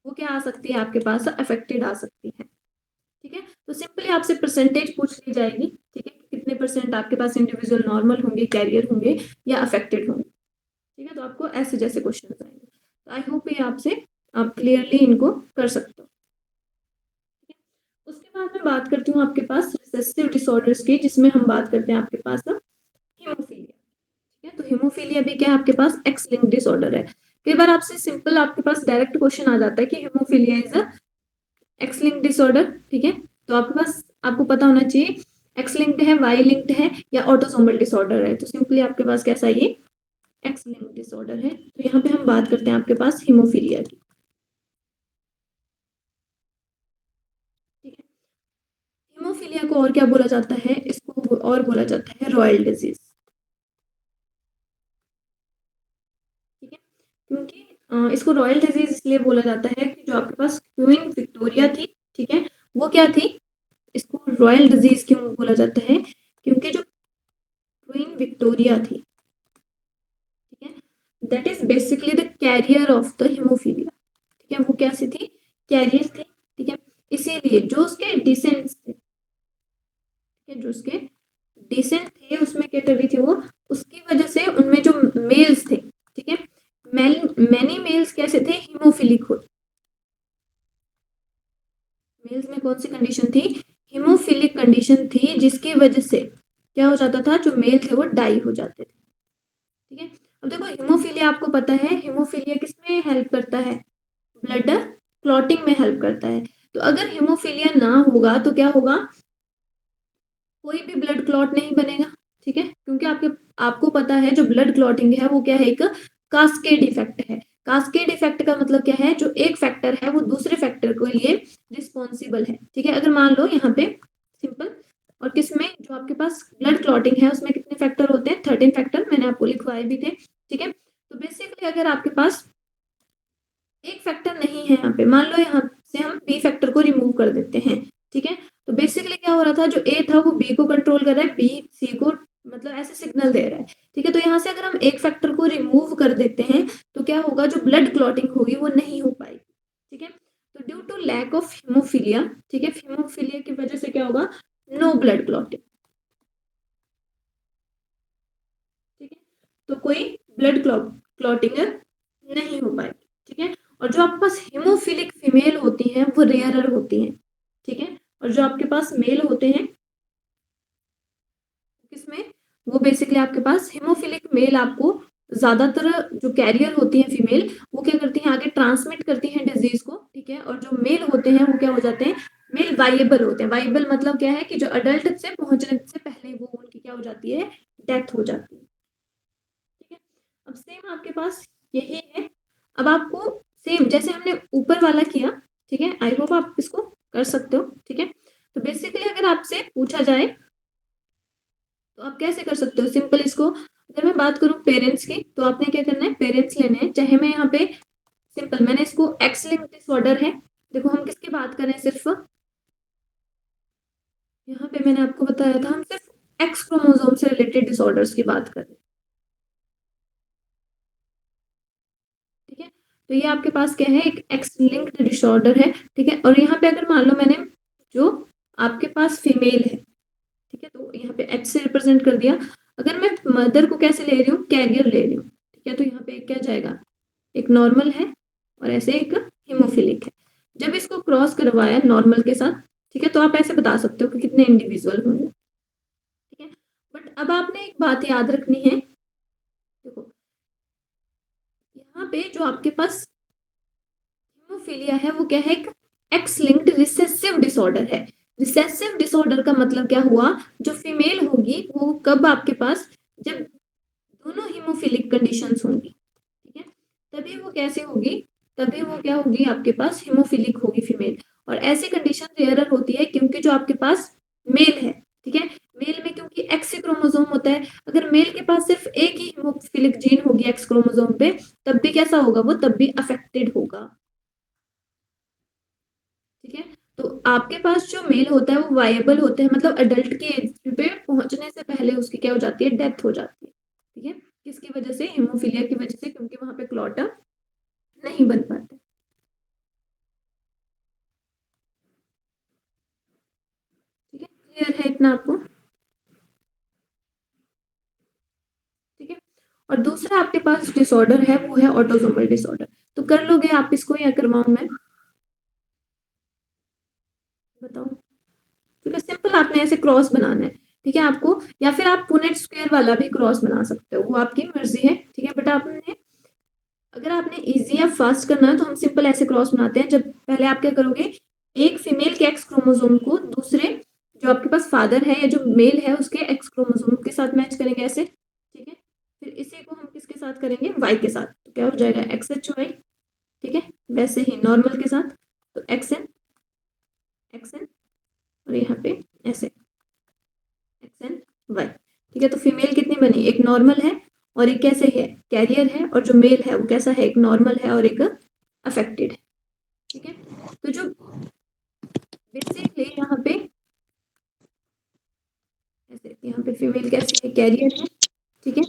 वो क्या आ सकती है, आपके पास अफेक्टेड आ सकती है, ठीक है। तो सिंपली आपसे परसेंटेज पूछ ली जाएगी, ठीक है, कितने परसेंट आपके पास इंडिविजुअल नॉर्मल होंगे, कैरियर होंगे या अफेक्टेड होंगे, ठीक है। तो आपको ऐसे जैसे क्वेश्चन आएंगे, तो आई होप ये आपसे आप क्लियरली इनको कर सकते हो, ठीक है। उसके बाद मैं बात करती हूँ आपके पास रिसेसिव डिसऑर्डर्स की, जिसमें हम बात करते हैं आपके पास हीमोफीलिया, ठीक है। तो हीमोफीलिया भी क्या है, आपके पास एक्स लिंक्ड डिसऑर्डर है। कई बार आपसे सिंपल आपके पास डायरेक्ट क्वेश्चन आ जाता है कि haemophilia is a x linked disorder, ठीक है। तो आपके पास आपको पता होना चाहिए एक्स लिंक्ड है, वाई लिंक्ड है या ऑटोसोमल डिसऑर्डर है। तो सिंपली आपके पास कैसा ये एक्स लिंक्ड डिसऑर्डर है। तो यहाँ पे हम बात करते हैं आपके पास हीमोफीलिया की। हीमोफीलिया को और क्या बोला जाता है, इसको और बोला जाता है रॉयल डिजीज। ठीक है, क्योंकि इसको रॉयल डिजीज इसलिए बोला जाता है कि जो आपके पास क्वीन विक्टोरिया थी, ठीक है, वो क्या थी, इसको रॉयल डिजीज क्यों बोला जाता है, क्योंकि जो क्वीन विक्टोरिया थी, ठीक है, that is basically the carrier of the haemophilia. ठीक है, वो कैसी थी, कैरियर थी। ठीक है, इसीलिए जो उसके डिसेंट्स थे, ठीक है, जो उसके डिसेंट थे उसमें क्या कर रही थी वो, उसकी वजह से उनमें जो मेल्स थे, ठीक है, मैनी मेल्स कैसे थे, हीमोफिलिक हो, मेल्स में कौन सी कंडीशन थी, हीमोफिलिक कंडीशन थी, जिसकी वजह से क्या हो जाता था, जो मेल थे वो डाई हो जाते थे। ठीक है, अब देखो हीमोफीलिया आपको पता है, हीमोफीलिया किसमें हेल्प करता है, ब्लड क्लॉटिंग में हेल्प करता है। तो अगर हीमोफीलिया ना होगा तो क्या होगा, कोई भी ब्लड क्लॉट नहीं बनेगा। ठीक है, क्योंकि आपको पता है जो ब्लड क्लॉटिंग है वो क्या है, एक कास्केड इफेक्ट है। कास्केड इफेक्ट का मतलब क्या है, जो एक फैक्टर है वो दूसरे फैक्टर के लिए रिस्पॉन्सिबल है। ठीक है, अगर मान लो यहाँ पे सिंपल, और किसमें जो आपके पास ब्लड क्लॉटिंग है उसमें कितने फैक्टर होते हैं, 13 फैक्टर, मैंने आपको लिखवाए भी थे। ठीक है, तो बेसिकली अगर आपके पास एक फैक्टर नहीं है यहाँ पे, मान लो यहाँ से हम बी फैक्टर को रिमूव कर देते हैं। ठीक है, तो बेसिकली क्या हो रहा था, जो ए था वो बी को कंट्रोल कर रहा है, बी सी को मतलब ऐसे सिग्नल दे रहा है। ठीक है, तो यहाँ से अगर हम एक फैक्टर को रिमूव कर देते हैं तो क्या होगा, जो ब्लड क्लॉटिंग होगी वो नहीं हो पाएगी। ठीक है, तो due to lack of haemophilia, ठीक है, हीमोफीलिया की वजह से क्या होगा, नो ब्लड क्लॉटिंग। ठीक है, तो कोई ब्लड क्लॉटिंग नहीं हो पाएगी। ठीक है, और जो आपके पास हीमोफिलिक फीमेल होती हैं वो रेयरर होती हैं। ठीक है, और जो आपके पास मेल होते हैं किसमें, वो बेसिकली आपके पास हीमोफिलिक मेल आपको ज्यादातर जो कैरियर होती है फीमेल, वो क्या करती हैं, आगे ट्रांसमिट करती हैं डिजीज को। ठीक है, और जो मेल होते हैं वो क्या हो जाते हैं, मेल वाइएबल होते हैं। वाइएबल मतलब क्या है कि जो अडल्ट से पहुंचने से पहले वो उनकी क्या हो जाती है, डेथ हो जाती है। ठीक है, अब सेम आपके पास यही है। अब आपको सेम जैसे हमने ऊपर वाला किया, ठीक है, आई होप आप इसको कर सकते हो। ठीक है, तो बेसिकली अगर आपसे पूछा जाए तो आप कैसे कर सकते हो, सिंपल इसको अगर मैं बात करूं पेरेंट्स की, तो आपने क्या करना है, पेरेंट्स लेने हैं। चाहे मैं यहाँ पे सिंपल मैंने इसको एक्स लिंक्ड डिसऑर्डर है, देखो हम किसकी बात कर रहे हैं, सिर्फ यहाँ पे मैंने आपको बताया था हम सिर्फ एक्स क्रोमोसोम से रिलेटेड डिसऑर्डर्स की बात कर रहे हैं। ठीक है, तो ये आपके पास क्या है, एक एक्स लिंक्ड डिसऑर्डर है। ठीक है, और यहाँ पे अगर मान लो मैंने जो आपके पास फीमेल है, ठीक है, तो यहाँ पे एच से रिप्रेजेंट कर दिया। अगर मैं मदर को कैसे ले रही हूँ, कैरियर ले रही हूँ। ठीक है, तो यहाँ पे क्या जाएगा, एक नॉर्मल है और ऐसे एक हीमोफिलिक है। जब इसको क्रॉस करवाया नॉर्मल के साथ, ठीक है, तो आप ऐसे बता सकते हो कि कितने इंडिविजुअल होंगे। ठीक है, बट अब आपने एक बात याद रखनी है, देखो यहाँ पे जो आपके पास हीमोफीलिया है वो क्या है, एक एक्स लिंक्ड रिसेसिव डिसऑर्डर है। रिसेसिव डिसऑर्डर का मतलब क्या हुआ, जो फीमेल होगी वो कब आपके पास, जब दोनों हीमोफिलिक कंडीशंस होंगी। ठीक है, तभी वो कैसे होगी, तभी वो क्या होगी, आपके पास हीमोफिलिक होगी फीमेल। और ऐसी कंडीशन रेयरर होती है क्योंकि जो आपके पास मेल है, ठीक है, मेल में क्योंकि एक्स क्रोमोसोम होता है, अगर मेल के पास सिर्फ एक ही हीमोफिलिक जीन होगी एक्स क्रोमोसोम पे, तब भी कैसा होगा, वो तब भी अफेक्टेड होगा। ठीक है, तो आपके पास जो मेल होता है वो वायबल होते हैं, मतलब अडल्ट की एज पे पहुंचने से पहले उसकी क्या हो जाती है, डेथ हो जाती है। ठीक है, किसकी वजह से, हीमोफीलिया की वजह से, क्योंकि वहां पे क्लॉट नहीं बन पाते। ठीक है, क्लियर है इतना आपको। ठीक है, और दूसरा आपके पास डिसऑर्डर है वो है ऑटोसोमल डिसऑर्डर। तो कर लोगे आप इसको या करवाऊं मैं, बताओ, क्योंकि सिंपल आपने ऐसे क्रॉस बनाना है। ठीक है, आपको या फिर आप पुनेट स्क्वायर वाला भी क्रॉस बना सकते हो, वो आपकी मर्जी है। ठीक है, बट आपने अगर आपने इजी या फास्ट करना है तो हम सिंपल ऐसे क्रॉस बनाते हैं। जब पहले आप क्या करोगे, एक फीमेल के एक्स क्रोमोसोम को दूसरे जो आपके पास फादर है या जो मेल है उसके एक्स क्रोमोसोम के साथ मैच करेंगे ऐसे। ठीक है, फिर इसी को हम किसके साथ करेंगे, वाई के साथ, तो क्या हो जाएगा, एक्स एच वाई। ठीक है, वैसे ही नॉर्मल के साथ, तो एक्स एन और यहाँ पे ऐसे एक्स एंड वाई। ठीक है, तो फीमेल कितनी बनी, एक नॉर्मल है और एक कैसे है, कैरियर है, और जो मेल है वो कैसा है, एक नॉर्मल है और एक अफेक्टेड है। ठीक है, तो जो बेसिकली यहाँ पे ऐसे, यहाँ पे फीमेल कैसी है, कैरियर है। ठीक है,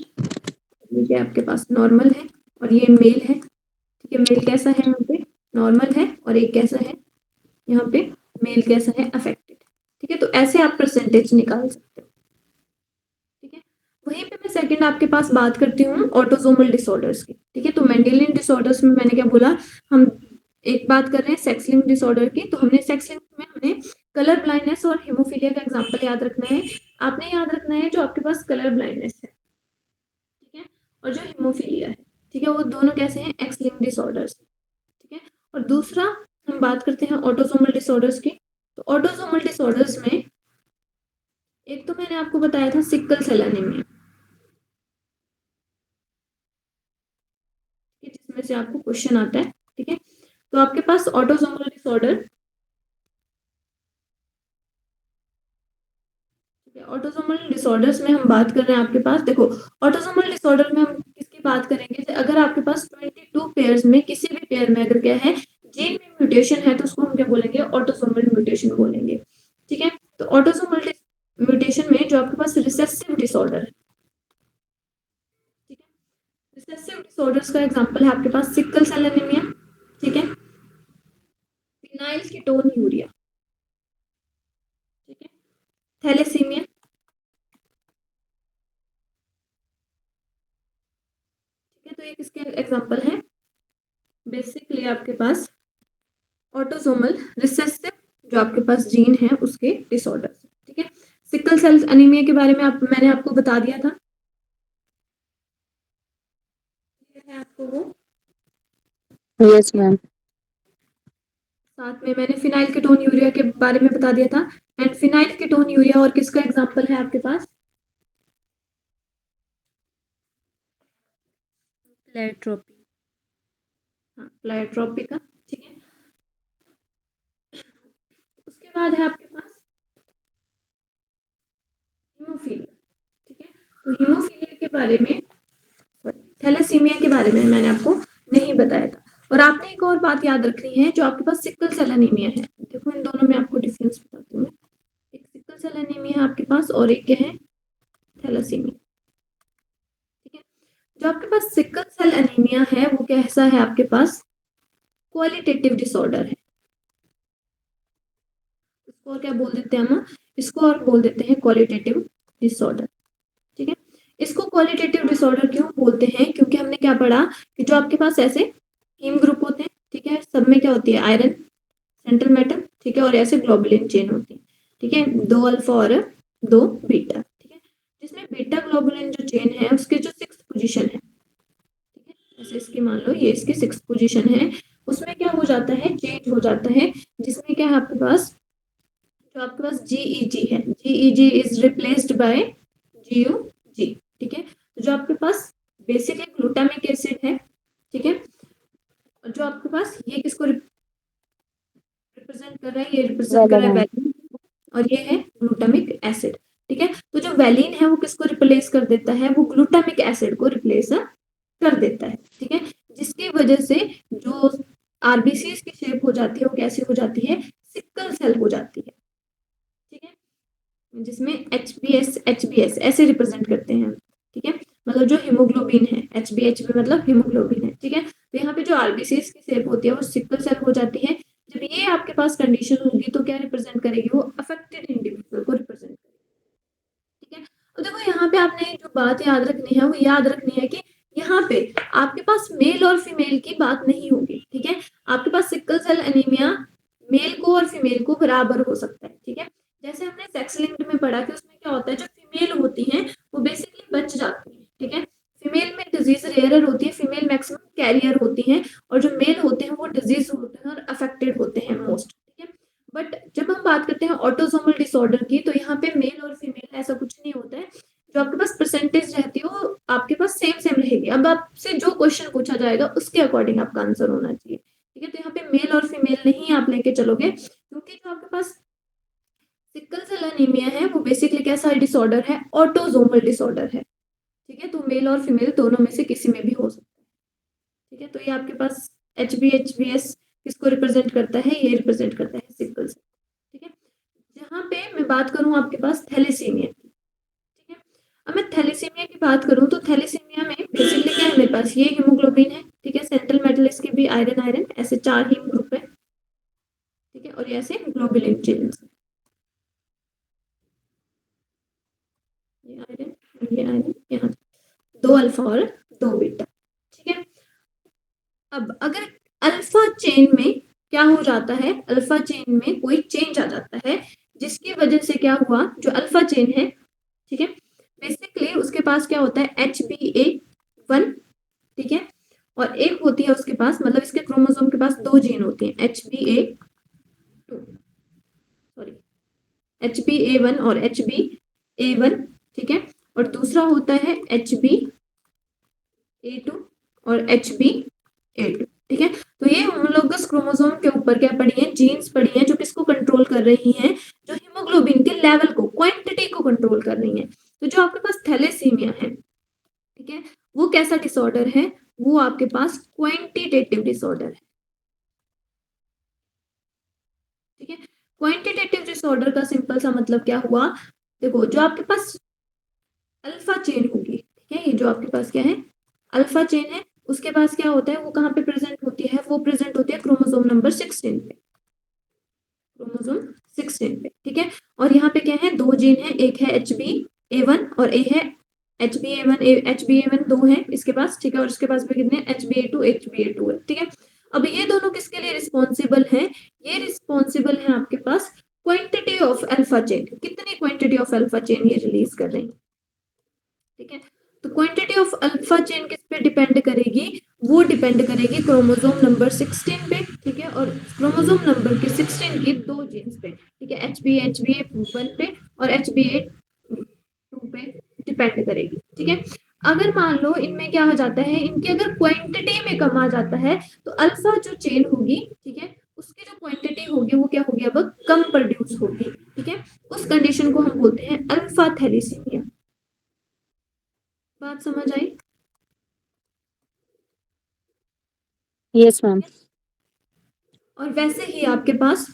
ये आपके पास नॉर्मल है और ये मेल है। ठीक है, मेल कैसा है, यहाँ पे नॉर्मल है और एक कैसा है, यहाँ पे मेल कैसा है, अफेक्टेड। ठीक है, तो ऐसे आप परसेंटेज निकाल सकते हो। ठीक है, वहीं पे मैं सेकंड आपके पास बात करती हूँ ऑटोसोमल डिसऑर्डर्स की। ठीक है, तो मेंडेलियन डिसऑर्डर्स में मैंने क्या बोला, हम एक बात कर रहे हैं सेक्स लिंक्ड डिसऑर्डर की, तो हमने सेक्स लिंक्ड में हमने कलर ब्लाइंडनेस और हीमोफीलिया का एग्जांपल याद रखना है। आपने याद रखना है जो आपके पास कलर ब्लाइंडनेस है, ठीक है, और जो हीमोफीलिया है, ठीक है, वो दोनों कैसे हैं, एक्स लिंक्ड डिसऑर्डर्स। ठीक है, और दूसरा हम बात करते हैं ऑटोसोमल डिसऑर्डर्स की। तो ऑटोसोमल डिसऑर्डर्स में एक तो मैंने आपको बताया था सिकल सेल एनीमिया, जिसमें से आपको क्वेश्चन आता है। ठीक है, तो आपके पास ऑटोसोमल डिसऑर्डर, ऑटोसोमल डिसऑर्डर्स में हम बात कर रहे हैं आपके पास, देखो ऑटोसोमल डिसऑर्डर में हम किसकी बात करेंगे, अगर आपके पास 22 पेयर्स में किसी भी पेयर में अगर क्या है, जीन में म्यूटेशन है, तो उसको हम क्या बोलेंगे, ऑटोसोमल म्यूटेशन बोलेंगे। ठीक है, तो ऑटोसोमल म्यूटेशन में जो आपके पास रिसेसिव डिसऑर्डर है, ठीक है, रिसेसिव डिसऑर्डर्स का एग्जांपल है आपके पास सिकल सेल एनीमिया, ठीक है, फिनाइल कीटोन यूरिया, ठीक है, थैलेसीमिया। ठीक है, तो ये किसके एग्जांपल है, बेसिकली आपके पास ऑटोसोमल रिसेसिव जो आपके पास जीन है उसके डिसऑर्डर। ठीक है, सिकल सेल एनीमिया के बारे में मैंने आपको बता दिया था, है आपको वो, यस मैम। साथ में मैंने फिनाइल कीटोन यूरिया के बारे में बता दिया था। एंड फिनाइल कीटोन यूरिया और किसका एग्जांपल है आपके पास, प्लेट्रोपी। हाँ, प्लायोट्रोपी का। ठीक है, उसके बाद है आपके पास हीमोफीलिया। ठीक है, तो हीमोफीलिया के बारे में, थैलेसीमिया के बारे में मैंने आपको नहीं बताया था। और आपने एक और बात याद रखनी है, जो आपके पास सिकल सेल एनीमिया है, देखो इन दोनों में आपको डिफरेंस बताती हूँ मैं। एक सिकल सेल एनीमिया है आपके पास और एक क्या है, थैलेसीमिया। ठीक है, जो आपके पास सिकल सेल एनीमिया है वो कैसा है आपके पास, क्वालिटेटिव डिसऑर्डर है। इसको और क्या बोल देते हैं हम, इसको और बोल देते हैं क्वालिटेटिव डिसऑर्डर। ठीक है, इसको क्वालिटेटिव डिसऑर्डर क्यों बोलते हैं, क्योंकि हमने क्या पढ़ा कि जो आपके पास ऐसे हीम ग्रुप होते हैं, ठीक है, सब में क्या होती है, आयरन, सेंट्रल मेटल, ठीक है, और ऐसे ग्लोबुलिन चेन होती है। ठीक है, 2 अल्फा और 2 बीटा। ठीक है, जिसमें बीटा ग्लोबुलिन जो चेन है उसके जो 6th पोजीशन है, ठीक है, जैसे इसकी मान लो ये इसकी 6th पोजीशन है, उसमें क्या हो जाता है, चेंज हो जाता है, जिसमें क्या है आपके पास, जो आपके पास GEG है, GEG is replaced by GUG। ठीक है, तो जो आपके पास बेसिकली ग्लूटामिक एसिड है, ठीक है, और जो आपके पास ये किसको रिप्रेजेंट कर रहा है, ये रिप्रेजेंट कर रहा है वैलिन, और ये है ग्लूटामिक एसिड। ठीक है, तो जो वैलिन है वो किसको रिप्लेस कर देता है, वो ग्लूटामिक एसिड को रिप्लेस कर देता है। ठीक है, जिसकी वजह से जो आरबीसी की शेप हो जाती है वो कैसी हो जाती है, सिकल सेल हो जाती है। ठीक है, जिसमें एच बी एस ऐसे रिप्रेजेंट करते हैं। ठीक है, मतलब जो हीमोग्लोबिन है, एच बी मतलब हीमोग्लोबिन है। ठीक है, तो यहाँ पे जो आरबीसीज की शेप होती है वो सिकल सेल हो जाती है। जब ये आपके पास कंडीशन होगी तो क्या रिप्रेजेंट करेगी, वो अफेक्टेड इंडिविजुअल को रिप्रेजेंट करेगी। ठीक है, तो देखो यहाँ पे आपने जो बात याद रखनी है वो याद रखनी है कि यहाँ पे आपके पास मेल और फीमेल की बात नहीं होगी। ठीक है, आपके पास सिकल सेल एनीमिया मेल को और फीमेल को बराबर हो सकता है। ठीक है, जैसे हमने सेक्स लिंक्ड में पढ़ा कि उसमें क्या होता है, जो फीमेल होती हैं वो बेसिकली बच जाती है। ठीक है, फीमेल में डिजीज रेयरर होती है, फीमेल मैक्सिमम कैरियर होती हैं, और जो मेल होते हैं वो डिजीज होते हैं और अफेक्टेड होते हैं मोस्ट। ठीक है, बट जब हम बात करते हैं ऑटोसोमल डिसऑर्डर की, तो यहाँ पे मेल और फीमेल ऐसा कुछ नहीं होता है, जो आपके पास परसेंटेज रहती है वो आपके पास सेम सेम रहेगी। अब आपसे जो क्वेश्चन पूछा जाएगा उसके अकॉर्डिंग आपका आंसर होना चाहिए। ठीक है, तो यहाँ पे मेल और फीमेल नहीं आप लेके चलोगे, क्योंकि जो आपके पास सिकल सेल एनीमिया है वो बेसिकली कैसा डिसऑर्डर है, ऑटोसोमल डिसऑर्डर है, ठीक है। तो मेल और फीमेल दोनों में से किसी में भी हो सकता है, ठीक है। तो ये आपके पास HbHbS किसको रिप्रेजेंट करता है, ये रिप्रेजेंट करता है सिकल सेल, ठीक है। जहाँ पे मैं बात करूँ आपके पास थैलेसीमिया की, ठीक है। अब मैं थैलेसीमिया की बात करूँ तो थैलेसीमिया में बेसिकली क्या है, मेरे पास ये हीमोग्लोबिन है, ठीक है। सेंट्रल मेटल इसके भी आयरन आयरन ऐसे 4 हीम ग्रुप है, ठीक है। और ये ऐसे ग्लोबुलिन चेन्स, ये आयरन ये आयरन, यहाँ 2 अल्फा और 2 बीटा, ठीक है। अब अगर अल्फा चेन में क्या हो जाता है, अल्फा चेन में कोई चेंज आ जाता है जिसकी वजह से क्या हुआ, जो अल्फा चेन है, ठीक है, बेसिकली उसके पास क्या होता है HbA1, ठीक है। और एक होती है उसके पास, मतलब इसके क्रोमोसोम के पास 2 जीन होती हैं, HbA2, सॉरी HbA1 और HbA1, ठीक है। और दूसरा होता है HbA2 और HbA2, ठीक है। तो ये होमोलोगस क्रोमोसोम के ऊपर क्या पड़ी है, जीन्स पड़ी हैं जो किसको कंट्रोल कर रही हैं, जो हीमोग्लोबिन के लेवल को, क्वांटिटी को कंट्रोल कर रही हैं। तो जो आपके पास थैलेसीमिया है, ठीक है, वो कैसा डिसऑर्डर है, वो आपके पास क्वांटिटेटिव डिसऑर्डर है, ठीक है। क्वांटिटेटिव डिसऑर्डर का सिंपल सा मतलब क्या हुआ, देखो जो आपके पास अल्फा चेन होगी, ठीक है, ये जो आपके पास क्या है अल्फा चेन है, उसके पास क्या होता है, वो कहाँ पे प्रेजेंट होती है, वो प्रेजेंट होती है क्रोमोसोम नंबर 16 पे, क्रोमोसोम 16 पे, ठीक है। और यहाँ पे क्या है, 2 जीन है, एक है HbA1 और एक है HbA1, HbA1 2 है इसके पास, ठीक है। और इसके पास भी कितने HbA2 है, ठीक है। अब ये दोनों किसके लिए रिस्पॉन्सिबल है, ये रिस्पॉन्सिबल है आपके पास क्वांटिटी ऑफ अल्फा चेन, कितनी क्वांटिटी ऑफ अल्फा चेन ये रिलीज कर रही है, ठीक है। तो क्वांटिटी ऑफ अल्फा चेन किस पे डिपेंड करेगी, वो डिपेंड करेगी क्रोमोसोम नंबर 16 पे, ठीक है। और क्रोमोसोम नंबर के 16 की 2 जीन्स पे, ठीक है, HbA1 पे और HbA2 पे डिपेंड करेगी, ठीक है। अगर मान लो इनमें क्या हो जाता है, इनकी अगर क्वांटिटी में कम आ जाता है तो अल्फा जो चेन होगी, ठीक है, उसकी जो क्वांटिटी होगी वो क्या होगी, अब कम प्रोड्यूस होगी, ठीक है। उस कंडीशन को हम बोलते हैं अल्फा थैलेसीमिया। बात समझ आई? Yes, ma'am. और वैसे ही आपके पास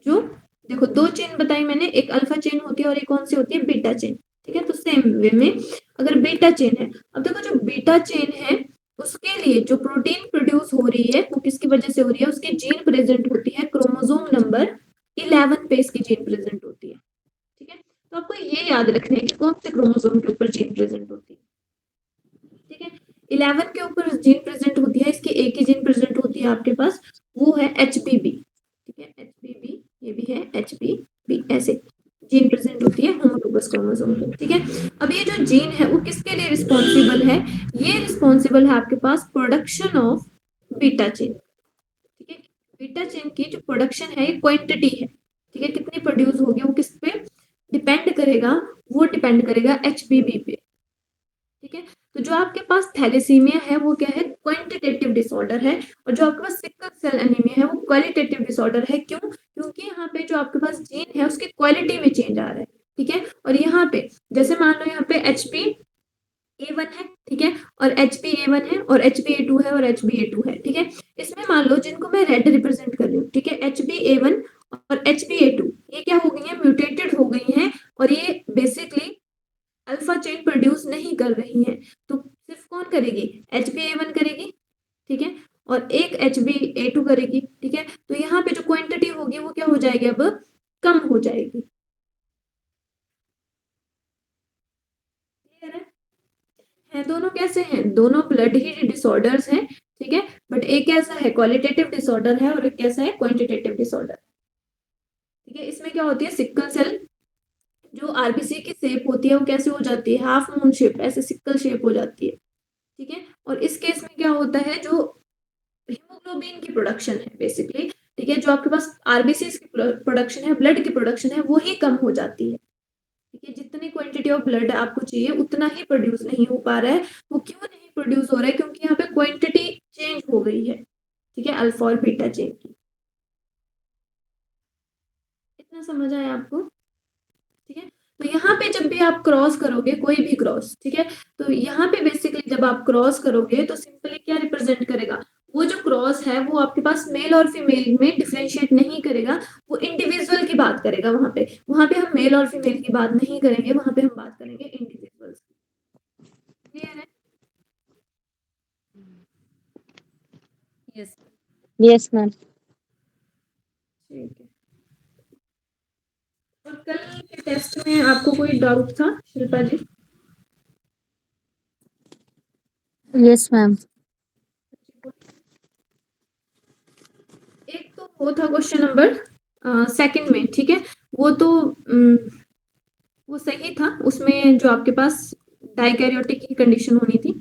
जो, देखो 2 चेन बताई मैंने, एक अल्फा चेन होती है और एक कौन सी होती है, बीटा चेन, ठीक है। तो सेम वे में अगर बीटा चेन है, अब देखो जो बीटा चेन है उसके लिए जो प्रोटीन प्रोड्यूस हो रही है वो किसकी वजह से हो रही है, उसकी जीन प्रेजेंट होती है क्रोमोसोम नंबर 11 पे इसकी जीन प्रेजेंट होती है, ठीक है। तो आपको ये याद रखना है कि कौन से क्रोमोसोम के ऊपर जीन प्रेजेंट होती है, ठीक है। 11 के ऊपर जीन प्रेजेंट होती है, इसकी एक ही जीन प्रेजेंट होती है आपके पास, वो है HBB, ठीक है, HBB, ये भी है HBB, ऐसे जीन प्रेजेंट होती है होमोलोगस क्रोमोसोम पे, ठीक है। अब ये जो जीन है वो किसके लिए रिस्पॉन्सिबल है, ये रिस्पॉन्सिबल है आपके पास प्रोडक्शन ऑफ बीटा चेन, ठीक है। बीटा चेन की जो प्रोडक्शन है ये क्वांटिटी है, ठीक है, कितनी प्रोड्यूस होगी वो किस पे डिपेंड करेगा, वो डिपेंड करेगा HBB पे, ठीक है। तो जो आपके पास थैलेसीमिया है वो क्या है, क्वांटिटेटिव डिसऑर्डर है। और जो आपके पास सिकल सेल एनीमिया है वो क्वालिटेटिव डिसऑर्डर है, क्यों, क्योंकि यहाँ पे जो आपके पास जीन है उसकी क्वालिटी में चेंज आ रहा है, ठीक है। और यहाँ पे जैसे मान लो यहाँ पे HbA1 है, ठीक है, और HbA1 है और HbA2 है और HbA2 है, ठीक है। इसमें मान लो जिनको मैं रेड रिप्रेजेंट कर रही हूँ, ठीक है, HbA1 और HbA2 ये क्या हो गई है, म्यूटेटेड हो गई हैं, और ये बेसिकली अल्फा चेन प्रोड्यूस नहीं कर रही है, तो सिर्फ कौन करेगी, HbA1 करेगी, ठीक है, और एक HbA2 करेगी, ठीक है। तो यहाँ पे जो क्वांटिटी होगी वो क्या हो जाएगी, अब कम हो जाएगी, क्लियर है दोनों कैसे हैं, दोनों ब्लड ही डिसऑर्डर्स हैं, ठीक है। बट एक कैसा है, क्वालिटेटिव डिसऑर्डर है, और एक कैसा है, क्वांटिटेटिव डिसऑर्डर, ठीक है। इसमें क्या होती है, सिकल सेल जो आरबीसी की शेप होती है वो कैसे हो जाती है, हाफ मून शेप, ऐसे सिकल शेप हो जाती है, ठीक है। और इस केस में क्या होता है, जो हीमोग्लोबिन की प्रोडक्शन है बेसिकली, ठीक है, जो आपके पास आरबीसी की प्रोडक्शन है, ब्लड की प्रोडक्शन है, वो ही कम हो जाती है, ठीक है। जितनी क्वांटिटी ऑफ ब्लड आपको चाहिए उतना ही प्रोड्यूस नहीं हो पा रहा है, वो क्यों नहीं प्रोड्यूस हो रहा है, क्योंकि यहाँ पे क्वांटिटी चेंज हो गई है, ठीक है, अल्फा और बीटा चेन की। इतना समझ आया आपको? ठीक है। तो यहाँ पे जब भी आप क्रॉस करोगे कोई भी क्रॉस, ठीक है, तो यहाँ पे बेसिकली जब आप क्रॉस करोगे तो सिंपली क्या रिप्रेजेंट करेगा, वो जो क्रॉस है वो आपके पास मेल और फीमेल में डिफरेंशिएट नहीं करेगा, वो इंडिविजुअल की बात करेगा। वहां पे हम मेल और फीमेल की बात नहीं करेंगे, वहां पे हम बात करेंगे इंडिविजुअल्स। क्लियर है? Yes. Yes, ma'am. ठीक है। और कल के टेस्ट में आपको कोई डाउट था शिल्पा जी? Yes, ma'am. एक तो वो था क्वेश्चन नंबर सेकंड में, ठीक है, वो तो वो सही था, उसमें जो आपके पास डाइकैरियोटिक की कंडीशन होनी थी,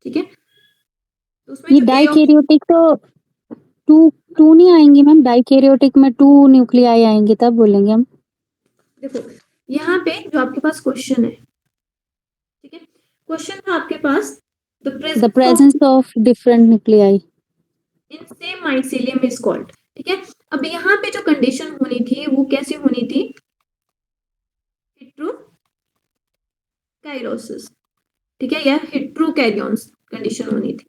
ठीक है, तो उसमें ये जो ए ऑप्शन, डाइकैरियोटिक तो टू टू नहीं आएंगी मैम, डाइकैरियोटिक में 2 न्यूक्लियाई आएंगे तब बोलेंगे हम। देखो यहाँ पे जो आपके पास क्वेश्चन है, ठीक है, क्वेश्चन था आपके पास the the presence of presence of different nuclei in same mycelium is called, ठीक है। अब यहाँ पे जो कंडीशन होनी थी वो कैसी होनी थी, हेट्रोकाइरोसिस, ठीक है, या हेट्रोकैरियोन्स कंडीशन होनी थी।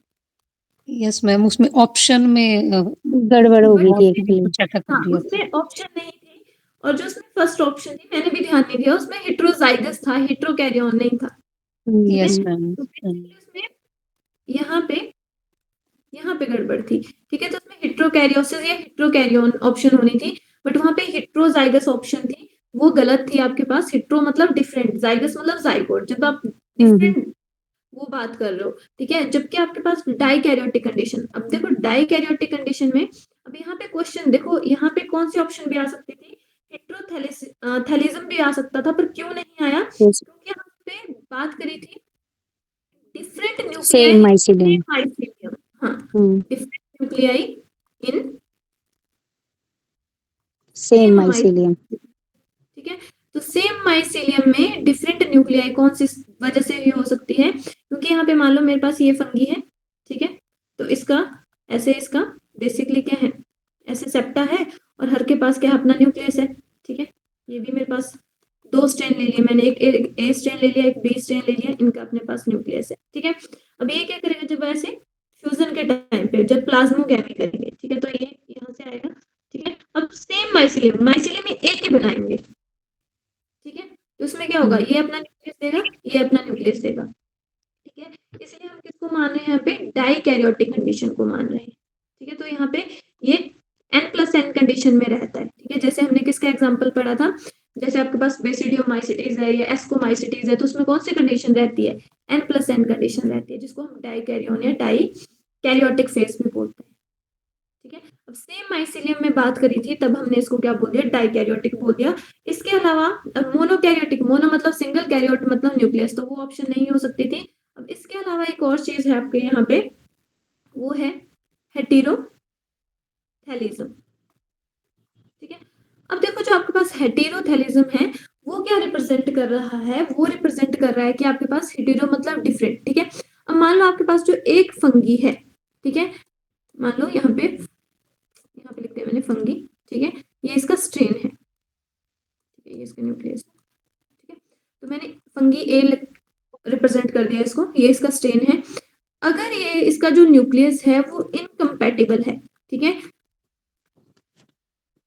यस मैम, उसमें ऑप्शन में गड़बड़ हो गई बट थी एक्चुअली। कुछ अटक हाँ गया था। उसमें ऑप्शन नहीं थी, और जो उसमें फर्स्ट ऑप्शन थी मैंने भी ध्यान नहीं दिया, उसमें हेट्रोजाइगस था, हेट्रोकैरियोन नहीं था, ठीक है। Yes ma'am. तो बेसिकली उसमें यहाँ पे गड़बड़ थी, ठीक है, तो उसमें हेट्रोकैरियोसिस या हेट्रोकैरियोन ऑप्शन होनी थी, बट वहां पे हेट्रोजाइगस ऑप्शन थी, वो गलत थी आपके पास। हेट्रो मतलब डिफरेंट, जाइगस मतलब जाइगोट, जब आप डिफरेंट वो बात कर रहे हो, ठीक है, जबकि आपके पास डाइकैरियोटिक कंडीशन, अब देखो डाइकैरियोटिक कंडीशन में अब यहाँ पे क्वेश्चन देखो, यहाँ पे कौन सी ऑप्शन भी आ सकती थी, हेट्रोथैलिज्म भी आ सकता था, पर क्यों नहीं आया, क्योंकि यहाँ पे बात करी थी different nuclei same in mycelium. Mycelium, हाँ, different nuclei in same same mycelium. Mycelium, ठीक है। तो सेम माइसीलियम में डिफरेंट न्यूक्लियाई कौन सी वजह से भी हो सकती है, क्योंकि यहाँ पे मान लो मेरे पास ये फंगी है, ठीक है, तो इसका बेसिकली क्या है, ऐसे सेप्टा है, और हर के पास क्या है, अपना न्यूक्लियस है, ठीक है। ये भी मेरे पास 2 स्ट्रैंड ले लिए मैंने, एक ए स्ट्रैंड ले लिया, एक बी स्ट्रैंड ले लिया, इनका अपने पास न्यूक्लियस है, ठीक है। अब ये क्या करेगा, जब ऐसे फ्यूजन के टाइम पे जब प्लाज्मोगैमी करेंगे, ठीक है, तो ये यहाँ से आएगा, ठीक है। अब सेम माइसीलियम माइसीलियम में एक ही बनाएंगे, ठीक है, तो उसमें क्या होगा, ये अपना न्यूक्लियस देगा, ये अपना न्यूक्लियस देगा, ठीक है। इसलिए हम किसको मान रहे हैं, यहाँ पे डाइकैरियोटिक कंडीशन को मान रहे हैं, ठीक है। तो यहाँ पे ये N+N कंडीशन में रहता है, ठीक है, जैसे हमने किसका एग्जांपल पढ़ा था, जैसे आपके पास बेसिडियोमाइसिटीज है या एस्कोमाइसिटीज है, तो उसमें कौन सी कंडीशन रहती है, N+N कंडीशन रहती है, जिसको हम डाइकैरियोन या डाइकैरियोटिक फेज में बोलते हैं, ठीक है। अब सेम माइसीलियम में बात करी थी, तब हमने इसको क्या बोल दिया, डाइकैरियोटिक बोल दिया। इसके अलावा मोनोकैरियोटिक, मोनो मतलब सिंगल, कैरियोट मतलब न्यूक्लियस, तो वो ऑप्शन नहीं हो सकती थी। अब इसके अलावा एक और चीज है आपके यहाँ पे, वो है हेटेरोथैलिज्म, ठीक है। अब देखो जो आपके पास हेटेरोथैलिज्म है वो क्या रिप्रेजेंट कर रहा है, वो रिप्रेजेंट कर रहा है कि आपके पास हेटेरो मतलब डिफरेंट, ठीक है। अब मान लो आपके पास जो एक फंगी है, ठीक है, मान लो यहाँ पे लिखते हैं मैंने फंगी, ठीक है, ये इसका स्ट्रेन है, ठीक है, ये इसका न्यूक्लियस है, ठीक है, तो मैंने फंगी ए रिप्रेजेंट कर दिया इसको, ये इसका स्ट्रेन है। अगर ये इसका जो न्यूक्लियस है वो इनकम्पैटिबल है, ठीक है,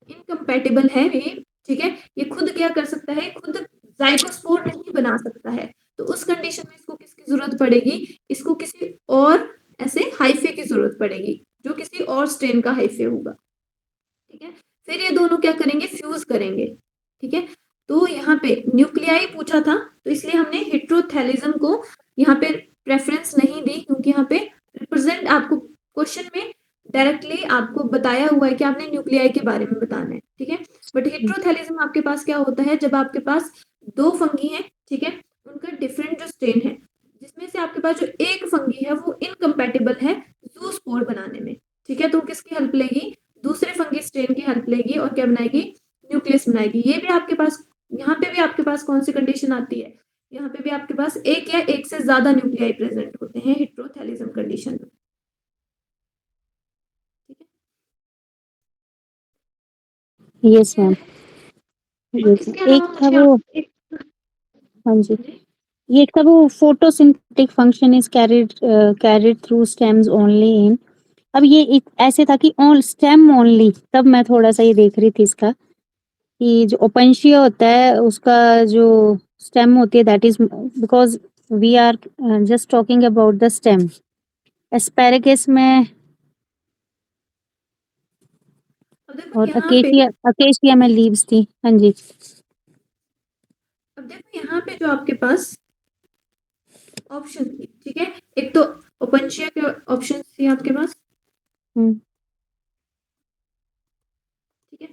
इनकम्पैटिबल है ये, ठीक है, ये खुद क्या कर सकता है, खुद जाइगोस्पोर नहीं बना सकता है, तो उस कंडीशन में इसको किसकी जरूरत पड़ेगी, इसको किसी और ऐसे हाइफे की जरूरत पड़ेगी, जो किसी और स्ट्रेन का हाइफे होगा, ठीक है। फिर ये दोनों क्या करेंगे, फ्यूज करेंगे, ठीक है। तो यहाँ पे न्यूक्लियाई पूछा था, तो इसलिए हमने हेट्रोथैलिज्म को यहाँ पे प्रेफरेंस नहीं दी, क्योंकि यहाँ पे रिप्रेजेंट आपको क्वेश्चन में डायरेक्टली आपको बताया हुआ है कि आपने न्यूक्लियाई के बारे में बताना है, ठीक है। बट हेट्रोथैलिज्म आपके पास क्या होता है, जब आपके पास 2 फंगी है, ठीक है, उनका डिफरेंट जो स्ट्रेन है, जिसमें से आपके पास जो एक फंगी है वो इनकम्पैटिबल है जूस्पोर बनाने में, ठीक है, तो किसकी हेल्प लेगी, दूसरे फंगी स्ट्रेन की हेल्प लेगी, और क्या बनाएगी, न्यूक्लियस बनाएगी। ये भी आपके पास, यहाँ पे भी आपके पास कौन सी कंडीशन आती है, यहाँ पे भी आपके पास एक या एक से ज्यादा न्यूक्लियाई प्रेजेंट होते हैं हेट्रोथैलिज्म कंडीशन में, ठीक है। Yes ma'am. और इसके एक अलावा था मुझे वो एक हाँ जी। ये एक था वो photosynthetic function is carried through stems only in. अब ये एक ऐसे था कि ऑन स्टेम ओनली, तब मैं थोड़ा-सा ये देख रही थी इसका कि जो ओपेंशिया होता है उसका जो स्टेम होती है that is because we are just talking about the stem. Asparagus में अब देखो और यहाँ पे अकेशिया में लीव्स थी। हाँ जी। अब देखो यहाँ पे जो आपके पास ऑप्शन थी, ठीक है, एक तो ओपेंशिया के ऑप्शन थी आपके पास, हुँ, ठीक है।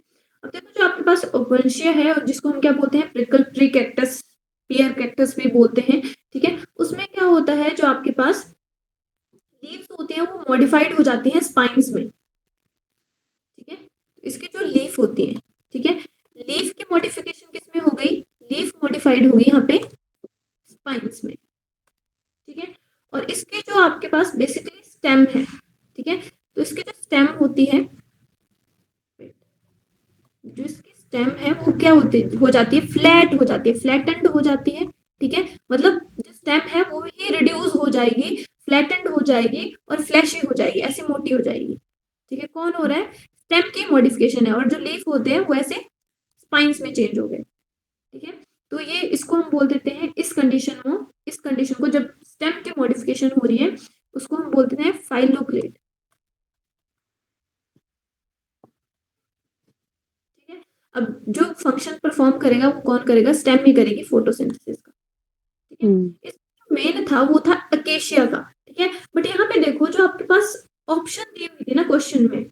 अब देखो जो आपके पास ओपेंशिया है और जिसको हम क्या बोलते हैं प्रिकल ट्री कैक्टस, पियर कैक्टस भी बोलते हैं, ठीक है, उसमें क्या होता है जो आपके पास लीव्स होते हैं वो मॉडिफाइड हो जाती हैं स्पाइन्स में, ठीक है। इसकी जो लीफ होती है, ठीक है, लीफ की मॉडिफिकेशन किसमें हो गई, लीफ मॉडिफाइड हो गई यहाँ पे स्पाइन्स में, ठीक है। और इसके जो आपके पास बेसिकली स्टेम है, ठीक है, तो इसकी जो स्टेम होती है, जो इसकी स्टेम है वो क्या होती हो जाती है, फ्लैट हो जाती है, फ्लैटेंड हो जाती है, ठीक है, मतलब जो स्टेम है वो ही रिड्यूस हो जाएगी, फ्लैटेंड हो जाएगी और फ्लैशी हो जाएगी, ऐसे मोटी हो जाएगी, ठीक है। कौन हो रहा है, स्टेम की मॉडिफिकेशन है, और जो लीफ होते हैं वो ऐसे स्पाइन्स में चेंज हो गए, ठीक है। तो ये इसको हम बोल देते हैं इस कंडीशन को जब स्टेम की मॉडिफिकेशन हो रही है उसको हम बोलते हैं फाइलोक्लेट, ठीक है। अब जो फंक्शन परफॉर्म करेगा वो कौन करेगा, स्टेम ही करेगी फोटोसिंथेसिस का, ठीक है। हुँ, इसमें मेन था वो था अकेशिया का, ठीक है। बट यहाँ पे देखो जो आपके पास ऑप्शन दी हुई थी ना क्वेश्चन में,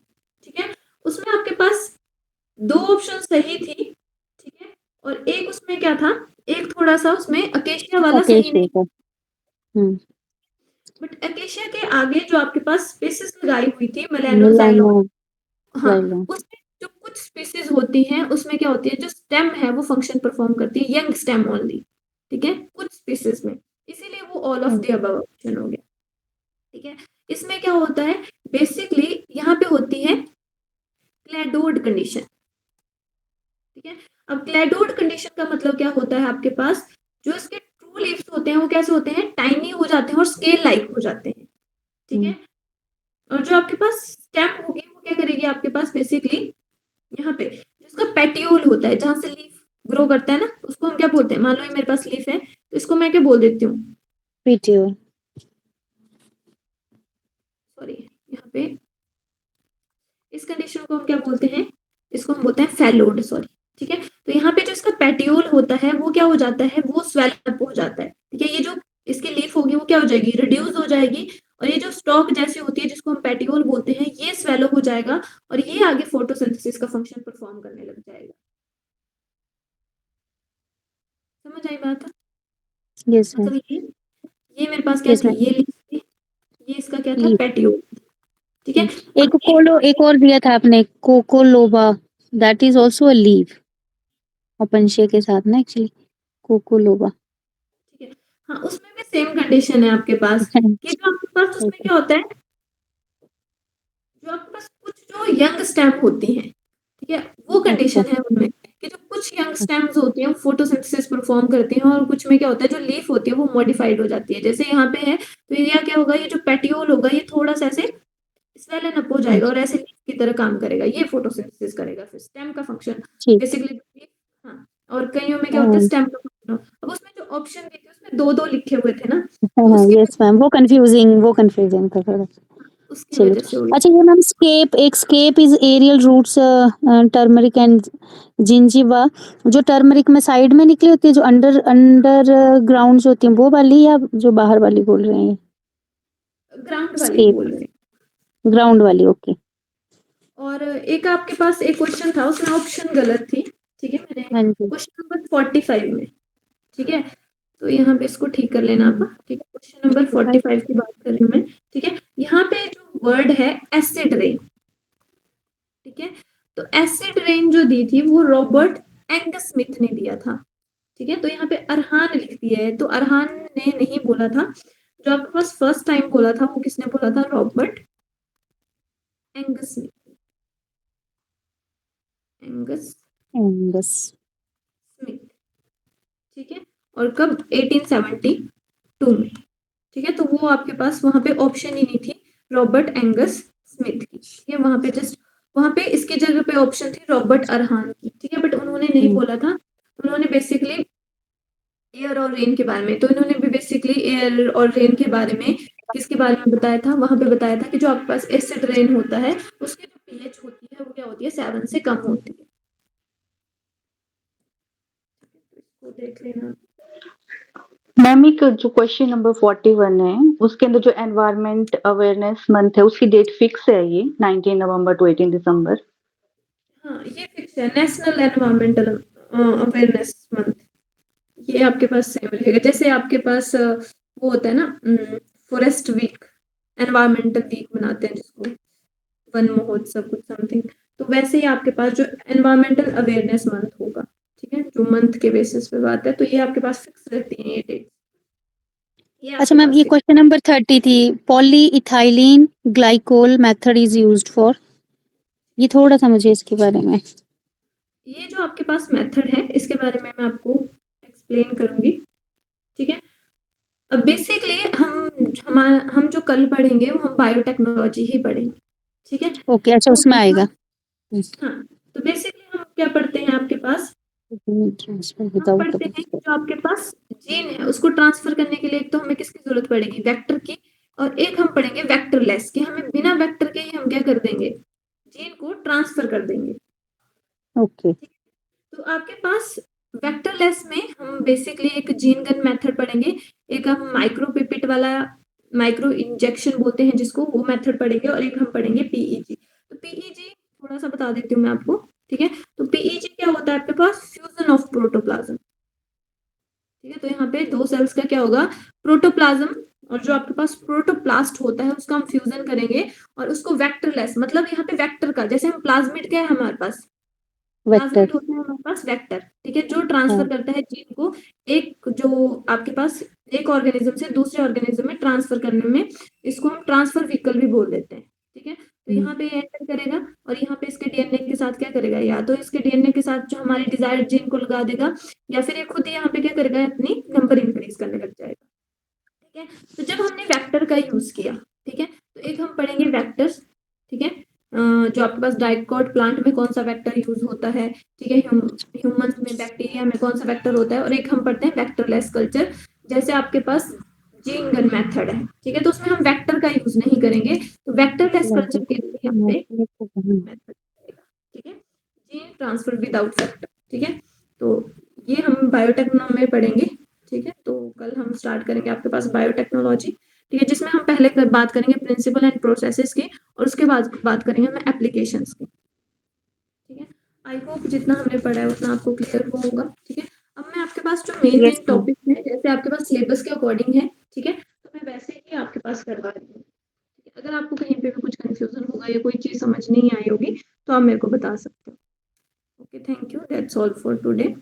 ठीक है, उसमें आपके पास दो ऑप्शन सही थी, ठीक है, और एक उसमें क्या था, एक थोड़ा सा उसमें अकेशिया वाला सही अकेशिया नहीं, का। हुँ, बट अकेशिया के आगे जो आपके पास स्पेसिस लगाई हुई थी मेलानोजाइलम, मिलानो हाँ, जाइलम। उसमें जो कुछ स्पीसीज होती हैं उसमें क्या होती है जो स्टेम है वो फंक्शन परफॉर्म करती है यंग स्टेम ओनली, ठीक है, कुछ स्पीसीज में, इसीलिए वो all of hmm, the above option हो गया, ठीक है। इसमें क्या होता है बेसिकली यहाँ पे होती है क्लैडोड कंडीशन, ठीक है। अब क्लैडोड कंडीशन का मतलब क्या होता है आपके पास, जो इसके ट्रू लीव्स होते हैं वो कैसे होते हैं, टाइनी हो जाते हैं और स्केल लाइक हो जाते हैं, ठीक हुँ, है। और जो आपके पास स्टेम होगी वो क्या करेगी आपके पास बेसिकली यहाँ पे जिसका पेटियोल होता है जहां से लीफ ग्रो करता है ना उसको हम क्या बोलते हैं, मान लो ये मेरे पास लीफ है तो इसको मैं क्या बोल देती हूँ, पीटीओ। सॉरी, यहाँ पे इस कंडीशन को हम क्या बोलते हैं, इसको हम बोलते हैं फेलोड, सॉरी, ठीक है। तो यहाँ पे जो इसका पेटियोल होता है वो क्या हो जाता है, वो स्वेल अप हो जाता है, ठीक है। ये जो इसकी लीफ होगी वो क्या हो जाएगी, रिड्यूस हो जाएगी, और ये जो स्टॉक जैसी होती है जिसको हम पेटियोल बोलते हैं ये स्वेलो हो जाएगा, और ये आगे फोटोसिंथेसिस का फंक्शन परफॉर्म करने लग जाएगा। समझ आई बात, यस मैम, मतलब ये मेरे पास क्या यस थी, मैम। ये लीफ थी, ये इसका क्या था, लीफ। पेटियोल, ठीक है। हुँ, अब एक और दिया था आपने coccoloba, that is also a leaf, opuntia के साथ ना एक्चुअली, कोकोलोबा। ठीक है, हाँ उसमें भी सेम कंडीशन है आपके पास कि जो आपके पास उसमें ओके, क्या होता है, जो आपके पास कुछ जो यंग स्टेम होती हैं, ठीक है, वो अच्छा, कंडीशन है उनमें कि जो कुछ यंग स्टेम्स होती हैं वो फोटोसिंथेसिस परफॉर्म करती हैं, और कुछ में क्या होता है जो लीफ होती है वो मॉडिफाइड हो जाती है, जैसे यहाँ पे है तो ये क्या होगा, ये जो पेटियोल होगा ये थोड़ा सा ऐसे स्वेलन अप हो जाएगा अच्छा, और ऐसे लीफ की तरह काम करेगा, ये फोटोसिंथेसिस करेगा, फिर स्टेम का फंक्शन ठीक। बेसिकली, हाँ। और कईयों में क्या होता है हाँ, स्टेम का फंक्शन, अब उसमें जो ऑप्शन दी थी उसमें दो दो लिखे हुए थे ना, हाँ, तो हाँ, उसकी यस मैम, वो कन्फ्यूज़िंग था थोड़ा। उसकी चलिए, वजह से हो गई। अच्छा ये ma'am scape is aerial roots turmeric and जिंजिवा, जो टर्मरिक में साइड में निकली होती है, जो अंडर अंडर ग्राउंड्स होती हैं, वो वाली या जो बाहर वाली बोल रहे हैं? ग्राउंड वाली स्केप, बोल रहे हैं। ग्राउंड वाली, ओके। और एक आपके पास एक क्वेश्चन था उसमें ऑप्शन गलत थी, ठीक है, मैंने हाँ जी, क्वेश्चन नंबर 45 में, ठीक है, तो यहाँ पे इसको ठीक कर लेना आप, ठीक है, क्वेश्चन नंबर 55, 45 की बात कर रही हूँ मैं, ठीक है। यहाँ पे जो वर्ड है एसिड रेन, ठीक है, तो एसिड रेन जो दी थी वो रॉबर्ट एंगस स्मिथ ने दिया था, ठीक है। तो यहाँ पे अरहान लिख दिया है, तो अरहान ने नहीं बोला था, जो आपके पास फर्स्ट टाइम बोला था वो किसने बोला था, Robert Angus Smith, Angus Angus. Smith, ठीक है। और कब 1872 में। ठीक है, तो वो आपके पास वहां पे ऑप्शन ही नहीं थी रॉबर्ट एंगस स्मिथ की। ठीक है, वहां पे जस्ट वहां पे इसकी जगह पे ऑप्शन थी रॉबर्ट अरहान की। ठीक है, बट उन्होंने नहीं बोला था, उन्होंने बेसिकली एयर और रेन के बारे में, तो इन्होंने भी बेसिकली एयर और रेन के बारे में किसके बारे में बताया था, वहां पे बताया था कि जो आपके पास एसिड रेन होता है उसकी जो पीएच होती है वो क्या होती है, 7 से कम होती है। इसको देख लेना। मैम एक जो क्वेश्चन नंबर 41 है उसके अंदर जो एनवायरमेंट अवेयरनेस मंथ है उसकी डेट फिक्स है ये 19 नवंबर टू 18 दिसंबर। हाँ, ये फिक्स है, नेशनल एनवायरमेंटल अवेयरनेस मंथ। ये आपके पास सेम रहेगा, जैसे आपके पास वो होता है ना फॉरेस्ट वीक, एनवायरमेंटल वीक मनाते हैं जिसको वन महोत्सव कुछ समथिंग, तो वैसे ही आपके पास जो एनवायरमेंटल अवेयरनेस मंथ होगा। ठीक है, जो मंथ के बेसिस पे बात है, तो ये आपके पास फिक्स रहती है ये डेट। अच्छा मैम, ये क्वेश्चन नंबर 30 थी, polyethylene glycol method is used for, ये थोड़ा सा मुझे इसके बारे में। ये जो आपके पास मेथड है इसके बारे में मैं आपको एक्सप्लेन करूंगी। ठीक है, अब बेसिकली हम जो कल पढ़ेंगे वो हम बायोटेक्नोलॉजी ही पढ़ेंगे। ठीक है, ओके, अच्छा उसमें आएगा। हाँ, तो बेसिकली हम क्या पढ़ते हैं आपके पास, ट्रांसफर हम विदाउट पढ़ते हैं कि जो आपके पास जीन है उसको ट्रांसफर करने के लिए एक तो हमें किसकी जरूरत पड़ेगी, वेक्टर की, और एक हम पढ़ेंगे वेक्टरलेस कि हमें बिना वेक्टर के ही हम क्या कर देंगे, जीन को ट्रांसफर कर देंगे। ओके। तो आपके पास वेक्टरलेस में हम बेसिकली एक जीन गन मेथड पढ़ेंगे, एक हम माइक्रोपिपिट वाला, माइक्रो इंजेक्शन बोलते हैं जिसको, वो मेथड पढ़ेंगे, और एक हम पढ़ेंगे पीईजी। तो पीईजी थोड़ा सा बता देती हूँ मैं आपको। ठीक है, तो पीईजी क्या होता है आपके पास, फ्यूजन ऑफ प्रोटोप्लाज्म। ठीक है, तो यहाँ पे दो सेल्स का क्या होगा, प्रोटोप्लाज्म, और जो आपके पास प्रोटोप्लास्ट होता है उसका हम फ्यूजन करेंगे, और उसको वेक्टरलेस, मतलब यहाँ पे वेक्टर का, जैसे हम प्लाज्मिड क्या है हमारे पास, वेक्टर। प्लाज्मिड होता है हमारे पास वेक्टर। ठीक है, जो ट्रांसफर करता है जीन को, एक जो आपके पास एक ऑर्गेनिज्म से दूसरे ऑर्गेनिज्म में ट्रांसफर करने में, इसको हम ट्रांसफर व्हीकल भी बोल देते हैं। ठीक है, तो यहाँ पे एंटर करेगा और यहाँ पे इसके डीएनए के साथ क्या करेगा, या तो इसके डीएनए के साथ जो हमारे डिजायर्ड जीन को लगा देगा, या फिर ये खुद ही यहाँ पे क्या करेगा, अपनी नंबर इंक्रीज करने लग जाएगा। ठीक है, तो जब हमने वेक्टर का यूज किया, ठीक है, तो एक हम पढ़ेंगे वेक्टर्स। ठीक है, जो आपके पास डाइकोट प्लांट में कौन सा वेक्टर यूज होता है, ठीक है, ह्यूमंस में, बैक्टीरिया में कौन सा वेक्टर होता है, और एक हम पढ़ते हैं वेक्टरलेस कल्चर, जैसे आपके पास जीन गन मेथड है। ठीक है, तो उसमें हम वेक्टर का यूज नहीं करेंगे, तो वेक्टरलेस कल्चर के लिए यहाँ पे मेथड, ठीक है, जीन ट्रांसफर विदाउट वेक्टर। ठीक है, तो ये हम बायोटेक्नोलॉजी में पढ़ेंगे। ठीक है, तो कल हम स्टार्ट करेंगे आपके पास बायोटेक्नोलॉजी। ठीक है, जिसमें हम पहले बात करेंगे प्रिंसिपल एंड प्रोसेसेस की, और उसके बाद बात करेंगे हम एप्लीकेशंस की। ठीक है, आई होप जितना हमने पढ़ा है उतना आपको क्लियर हुआ होगा। ठीक है, अब मैं आपके पास जो मेन Yes, ma'am. टॉपिक है, जैसे आपके पास सिलेबस के अकॉर्डिंग है, ठीक है, तो मैं वैसे ही आपके पास करवा रही हूँ। ठीक है, अगर आपको कहीं पे भी कुछ कंफ्यूजन होगा या कोई चीज समझ नहीं आई होगी तो आप मेरे को बता सकते हो। Okay, thank you, that's all for today.